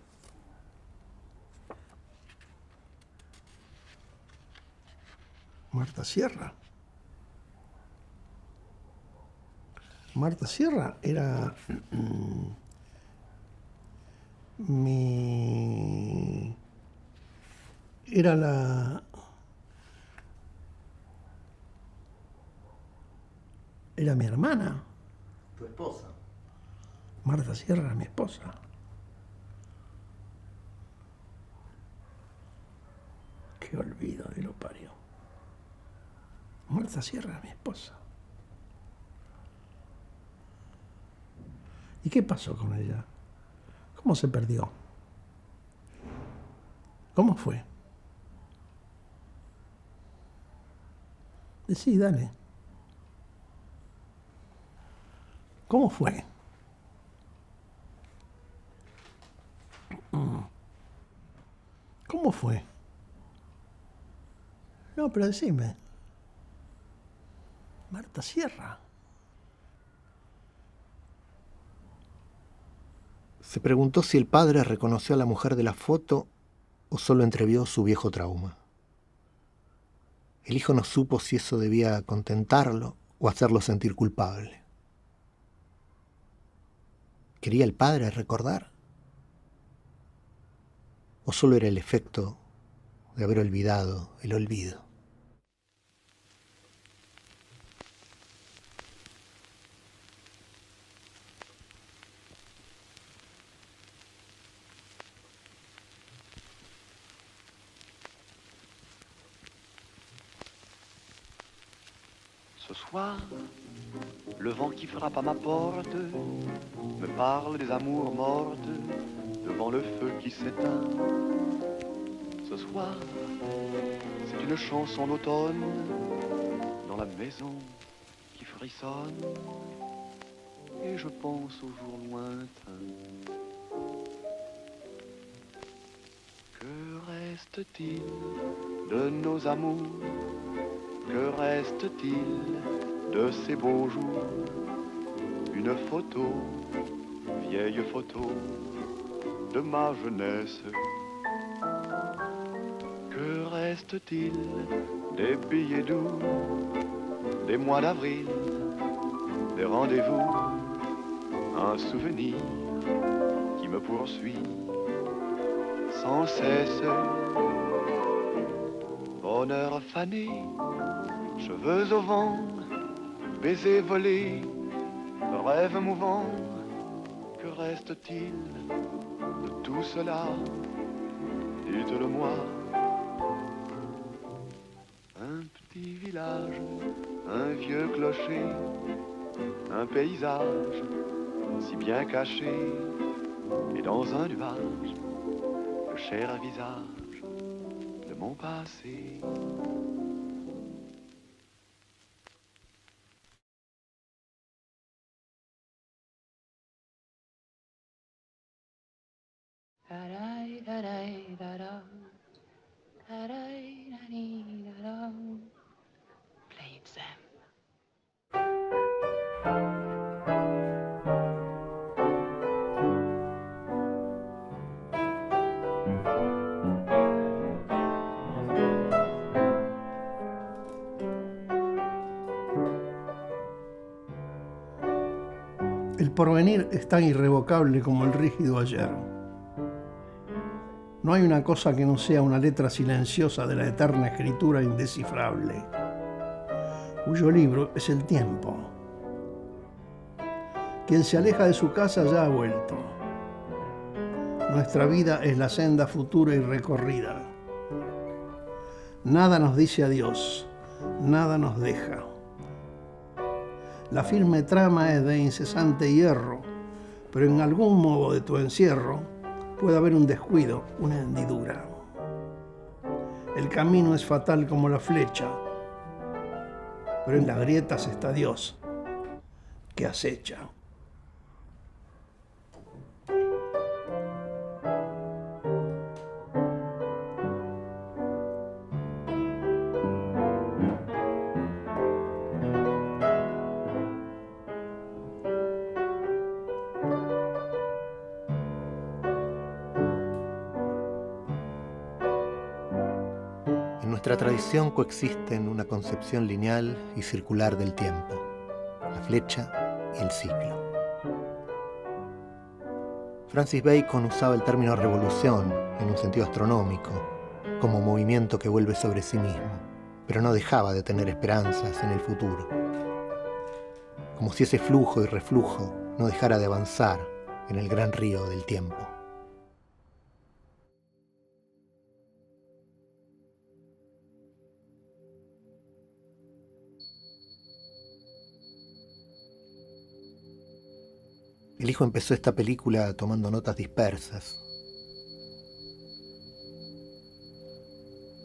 Marta Sierra. Marta Sierra era era mi hermana. ¿Tu esposa? Marta Sierra era mi esposa. Qué olvido de lo parió. Marta Sierra era mi esposa. ¿Y qué pasó con ella? ¿Cómo se perdió? ¿Cómo fue? Sí, dale. ¿Cómo fue? ¿Cómo fue? No, pero decime. Marta Sierra. Se preguntó si el padre reconoció a la mujer de la foto o solo entrevió su viejo trauma. El hijo no supo si eso debía contentarlo o hacerlo sentir culpable. ¿Quería el padre recordar? ¿O solo era el efecto de haber olvidado el olvido? Ce soir, le vent qui frappe à ma porte me parle des amours mortes devant le feu qui s'éteint. Ce soir, c'est une chanson d'automne dans la maison qui frissonne et je pense aux jours lointains. Que reste-t-il de nos amours? Que reste-t-il de ces beaux jours? Une photo, vieille photo de ma jeunesse. Que reste-t-il des billets doux, des mois d'avril, des rendez-vous? Un souvenir qui me poursuit sans cesse. Bonheur fané, cheveux au vent, baisers volés, rêves mouvants. Que reste-t-il de tout cela? Dites-le-moi. Un petit village, un vieux clocher, un paysage si bien caché, et dans un nuage, le cher visage de mon passé. Played them. El porvenir es tan irrevocable como el rígido ayer. No hay una cosa que no sea una letra silenciosa de la eterna escritura indescifrable, cuyo libro es el tiempo. Quien se aleja de su casa ya ha vuelto. Nuestra vida es la senda futura y recorrida. Nada nos dice adiós, nada nos deja. La firme trama es de incesante hierro, pero en algún modo de tu encierro puede haber un descuido, una hendidura. El camino es fatal como la flecha, pero en las grietas está Dios, que acecha. En nuestra tradición coexisten una concepción lineal y circular del tiempo, la flecha y el ciclo. Francis Bacon usaba el término revolución en un sentido astronómico, como movimiento que vuelve sobre sí mismo, pero no dejaba de tener esperanzas en el futuro. Como si ese flujo y reflujo no dejara de avanzar en el gran río del tiempo. El hijo empezó esta película tomando notas dispersas,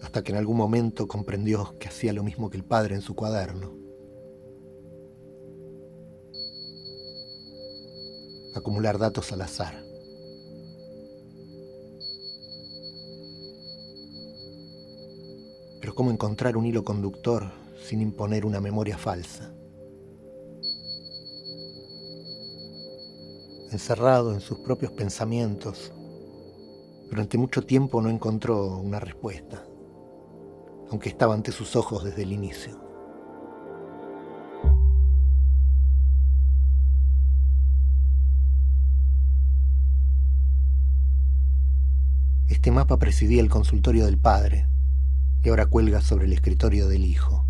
hasta que en algún momento comprendió que hacía lo mismo que el padre en su cuaderno. Acumular datos al azar. Pero ¿cómo encontrar un hilo conductor sin imponer una memoria falsa? Encerrado en sus propios pensamientos, durante mucho tiempo no encontró una respuesta, aunque estaba ante sus ojos desde el inicio. Este mapa presidía el consultorio del padre y ahora cuelga sobre el escritorio del hijo.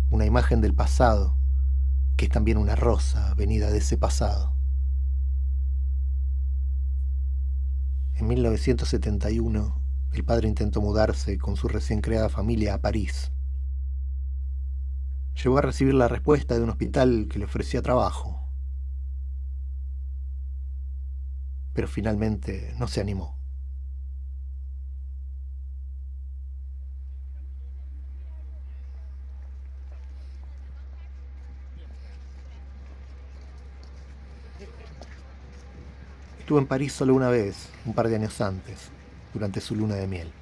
Una imagen del pasado, que es también una rosa venida de ese pasado. En 1971, el padre intentó mudarse con su recién creada familia a París. Llegó a recibir la respuesta de un hospital que le ofrecía trabajo, pero finalmente no se animó. Estuvo en París solo una vez, un par de años antes, durante su luna de miel.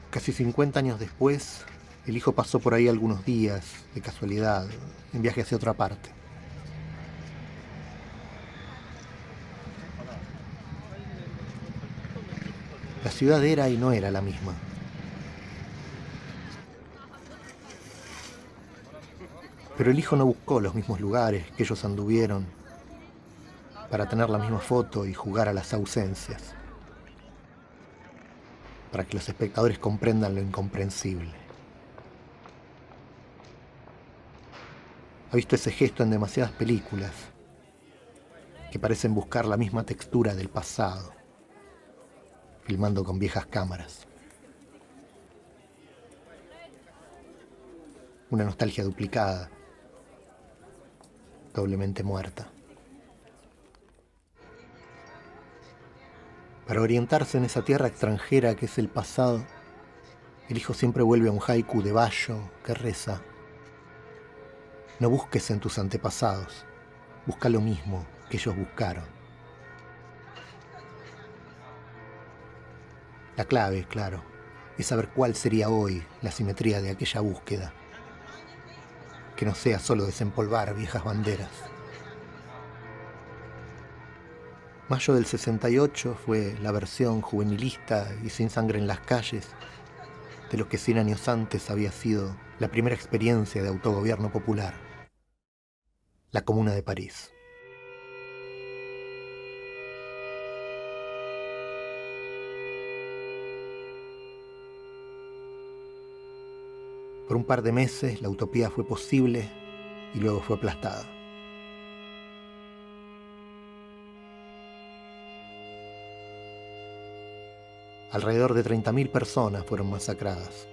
Casi 50 años después, el hijo pasó por ahí algunos días, de casualidad, en viaje hacia otra parte. La ciudad era y no era la misma. Pero el hijo no buscó los mismos lugares que ellos anduvieron para tener la misma foto y jugar a las ausencias, para que los espectadores comprendan lo incomprensible. Ha visto ese gesto en demasiadas películas que parecen buscar la misma textura del pasado, filmando con viejas cámaras. Una nostalgia duplicada, doblemente muerta. Para orientarse en esa tierra extranjera que es el pasado, el hijo siempre vuelve a un haiku de Bayo que reza: no busques en tus antepasados, busca lo mismo que ellos buscaron. La clave, claro, es saber cuál sería hoy la simetría de aquella búsqueda. Que no sea solo desempolvar viejas banderas. Mayo del 68 fue la versión juvenilista y sin sangre en las calles de lo que 100 años antes había sido la primera experiencia de autogobierno popular, la Comuna de París. Por un par de meses la utopía fue posible y luego fue aplastada. Alrededor de 30.000 personas fueron masacradas,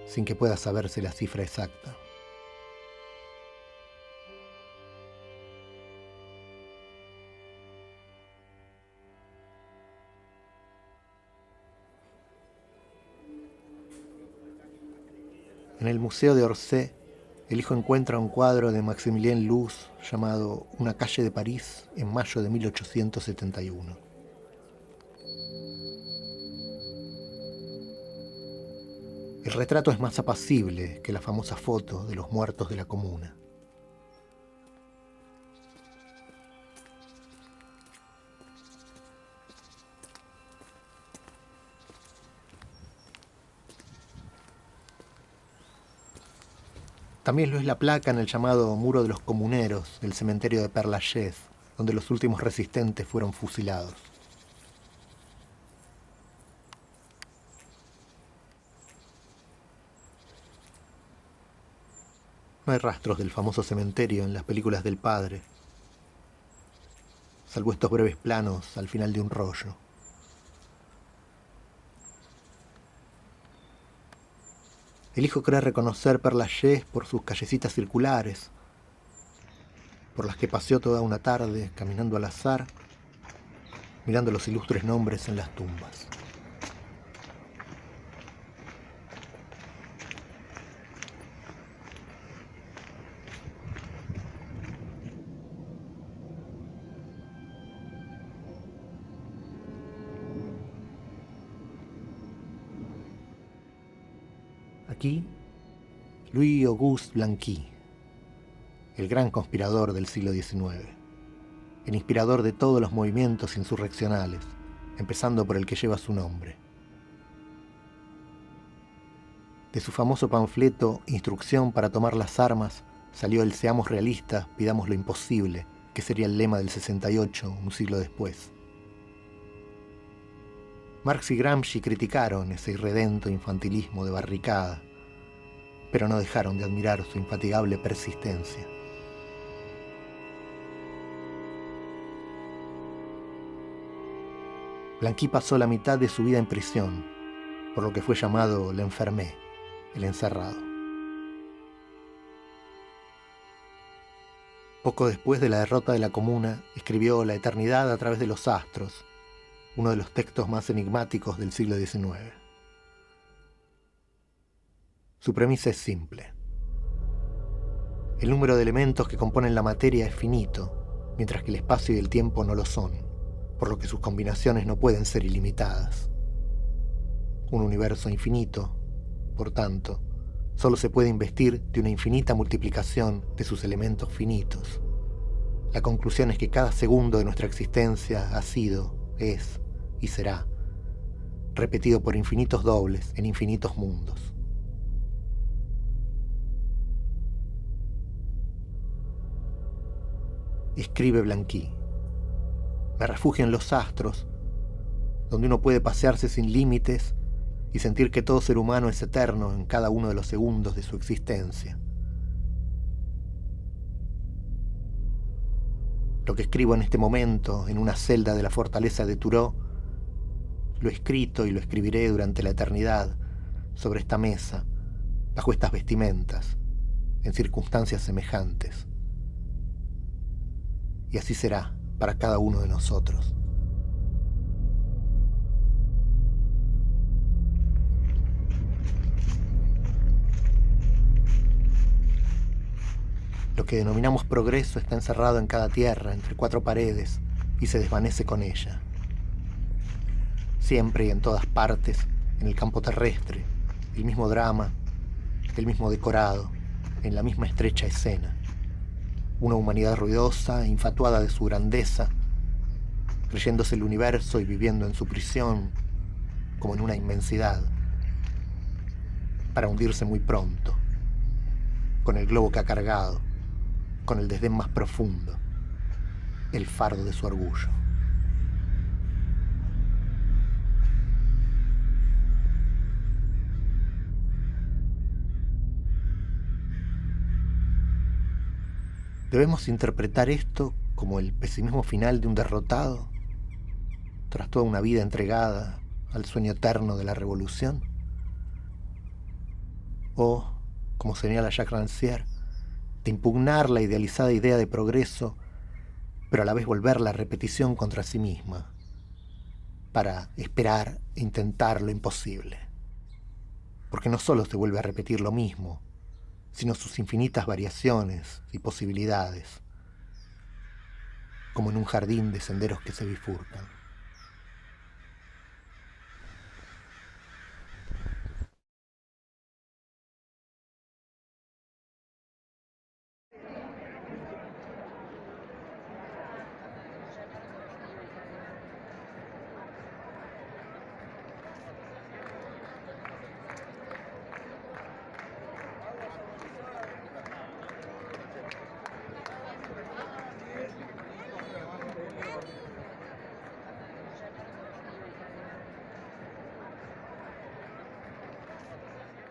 sin que pueda saberse la cifra exacta. En el Museo de Orsay, el hijo encuentra un cuadro de Maximilien Luz llamado Una calle de París en mayo de 1871. El retrato es más apacible que la famosa foto de los muertos de la comuna. También lo es la placa en el llamado Muro de los Comuneros del cementerio de Père Lachaise, donde los últimos resistentes fueron fusilados. No hay rastros del famoso cementerio en las películas del padre, salvo estos breves planos al final de un rollo. El hijo cree reconocer Père Lachaise por sus callecitas circulares, por las que paseó toda una tarde caminando al azar, mirando los ilustres nombres en las tumbas. Aquí, Louis-Auguste Blanqui, el gran conspirador del siglo XIX, el inspirador de todos los movimientos insurreccionales, empezando por el que lleva su nombre. De su famoso panfleto Instrucción para tomar las armas salió el Seamos realistas, pidamos lo imposible, que sería el lema del 68, un siglo después. Marx y Gramsci criticaron ese irredento infantilismo de barricada, pero no dejaron de admirar su infatigable persistencia. Blanqui pasó la mitad de su vida en prisión, por lo que fue llamado l'enfermé, el encerrado. Poco después de la derrota de la Comuna, escribió La eternidad a través de los astros, uno de los textos más enigmáticos del siglo XIX. Su premisa es simple. El número de elementos que componen la materia es finito, mientras que el espacio y el tiempo no lo son, por lo que sus combinaciones no pueden ser ilimitadas. Un universo infinito, por tanto, solo se puede investir de una infinita multiplicación de sus elementos finitos. La conclusión es que cada segundo de nuestra existencia ha sido, es y será repetido por infinitos dobles en infinitos mundos. Escribe Blanqui: me refugio en los astros, donde uno puede pasearse sin límites y sentir que todo ser humano es eterno en cada uno de los segundos de su existencia. Lo que escribo en este momento, en una celda de la fortaleza de Turó, lo he escrito y lo escribiré durante la eternidad, sobre esta mesa, bajo estas vestimentas, en circunstancias semejantes. Y así será para cada uno de nosotros. Lo que denominamos progreso está encerrado en cada tierra, entre cuatro paredes, y se desvanece con ella. Siempre y en todas partes, en el campo terrestre, el mismo drama, el mismo decorado, en la misma estrecha escena. Una humanidad ruidosa, infatuada de su grandeza, creyéndose el universo y viviendo en su prisión, como en una inmensidad, para hundirse muy pronto, con el globo que ha cargado, con el desdén más profundo, el fardo de su orgullo. ¿Debemos interpretar esto como el pesimismo final de un derrotado, tras toda una vida entregada al sueño eterno de la revolución? O, como señala Jacques Rancière, de impugnar la idealizada idea de progreso, pero a la vez volver la repetición contra sí misma, para esperar e intentar lo imposible? Porque no solo se vuelve a repetir lo mismo, sino sus infinitas variaciones y posibilidades, como en un jardín de senderos que se bifurcan.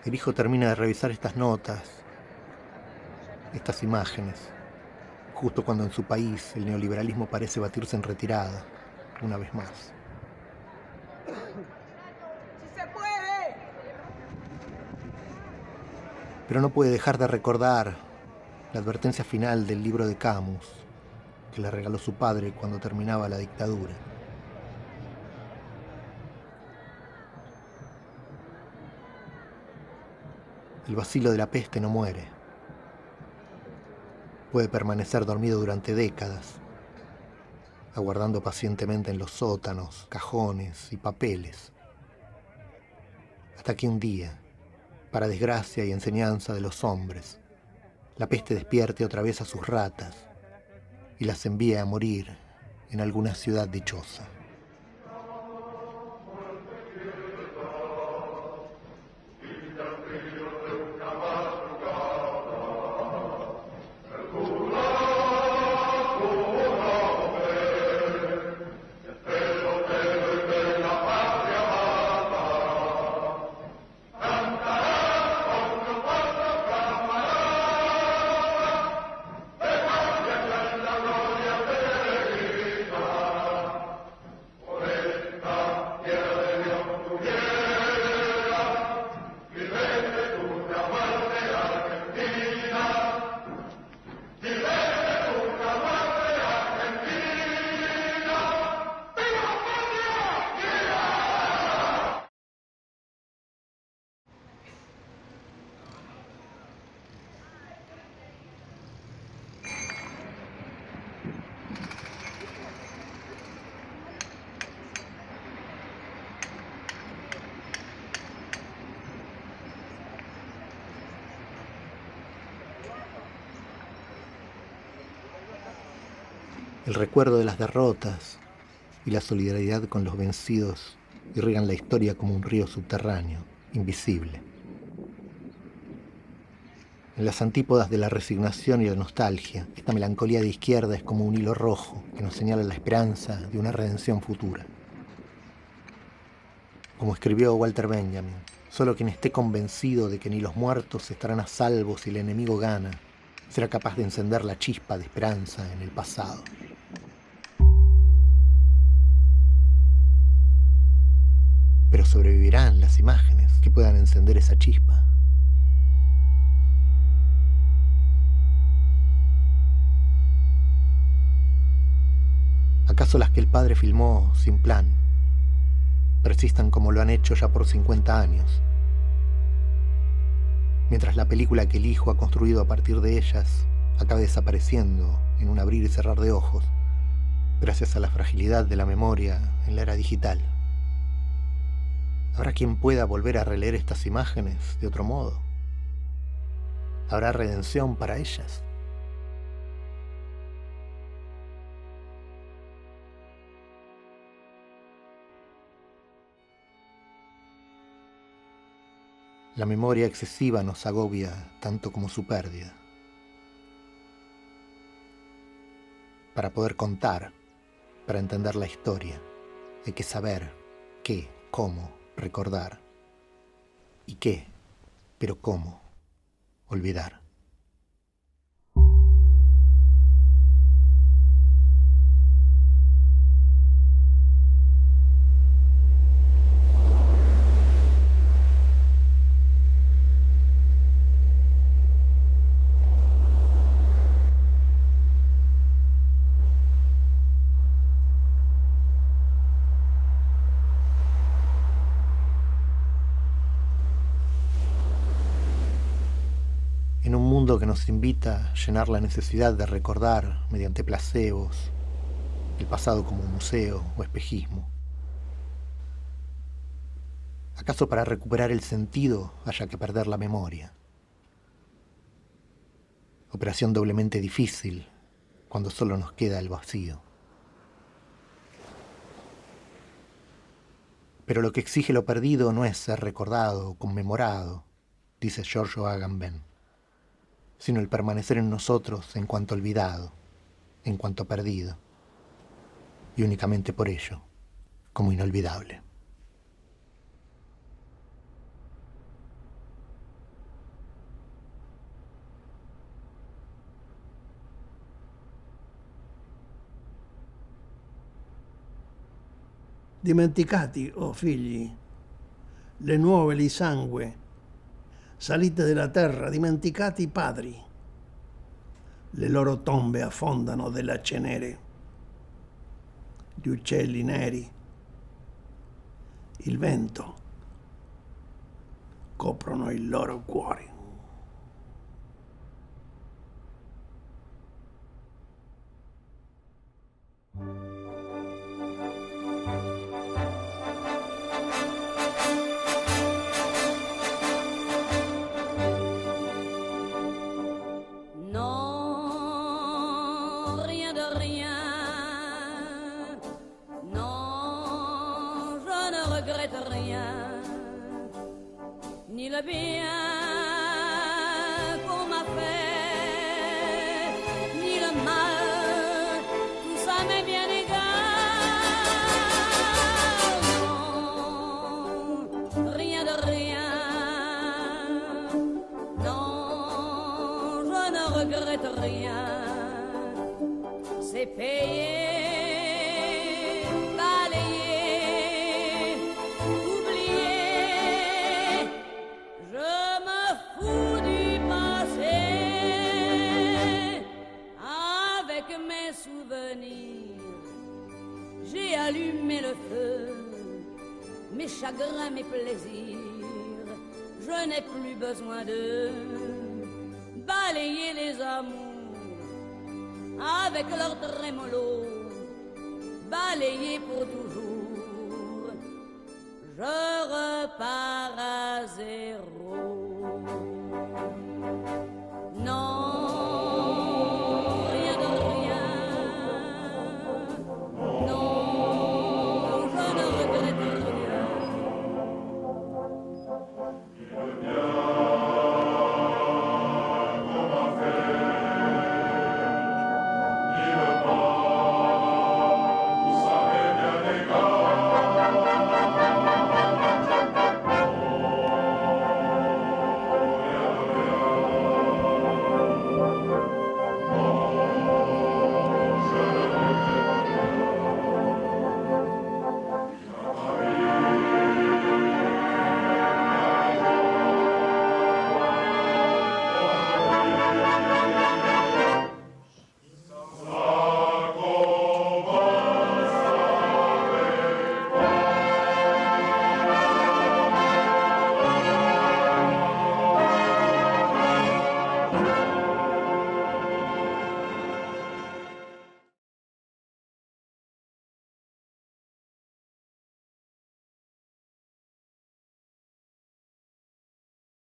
El hijo termina de revisar estas notas, estas imágenes, justo cuando en su país el neoliberalismo parece batirse en retirada, una vez más. ¡Si se puede! Pero no puede dejar de recordar la advertencia final del libro de Camus, que le regaló su padre cuando terminaba la dictadura. El bacilo de la peste no muere. Puede permanecer dormido durante décadas, aguardando pacientemente en los sótanos, cajones y papeles, hasta que un día, para desgracia y enseñanza de los hombres, la peste despierte otra vez a sus ratas y las envíe a morir en alguna ciudad dichosa. El recuerdo de las derrotas y la solidaridad con los vencidos irrigan la historia como un río subterráneo, invisible. En las antípodas de la resignación y la nostalgia, esta melancolía de izquierda es como un hilo rojo que nos señala la esperanza de una redención futura. Como escribió Walter Benjamin, solo quien esté convencido de que ni los muertos estarán a salvo si el enemigo gana, será capaz de encender la chispa de esperanza en el pasado. Pero sobrevivirán las imágenes que puedan encender esa chispa. ¿Acaso las que el padre filmó sin plan persistan como lo han hecho ya por 50 años? Mientras la película que el hijo ha construido a partir de ellas acabe desapareciendo en un abrir y cerrar de ojos, gracias a la fragilidad de la memoria en la era digital. ¿Habrá quien pueda volver a releer estas imágenes de otro modo? ¿Habrá redención para ellas? La memoria excesiva nos agobia tanto como su pérdida. Para poder contar, para entender la historia, hay que saber qué, cómo recordar y qué, pero cómo olvidar. En un mundo que nos invita a llenar la necesidad de recordar mediante placebos, el pasado como museo o espejismo. ¿Acaso para recuperar el sentido haya que perder la memoria? Operación doblemente difícil cuando solo nos queda el vacío. Pero lo que exige lo perdido no es ser recordado o conmemorado, dice Giorgio Agamben, sino el permanecer en nosotros en cuanto olvidado, en cuanto perdido, y únicamente por ello, como inolvidable. Dimenticati, oh figli, le nuove li sangue, salite della terra, dimenticati i padri. Le loro tombe affondano della cenere. Gli uccelli neri, il vento, coprono i loro cuori. Ni le bien qu'on m'a fait, ni le mal, tout ça m'est bien égal. Non, rien de rien. Non, je ne regrette rien. C'est payé. Allumer le feu, mes chagrins, mes plaisirs, je n'ai plus besoin de balayer les amours avec leur trémolo, balayer pour toujours. Je repars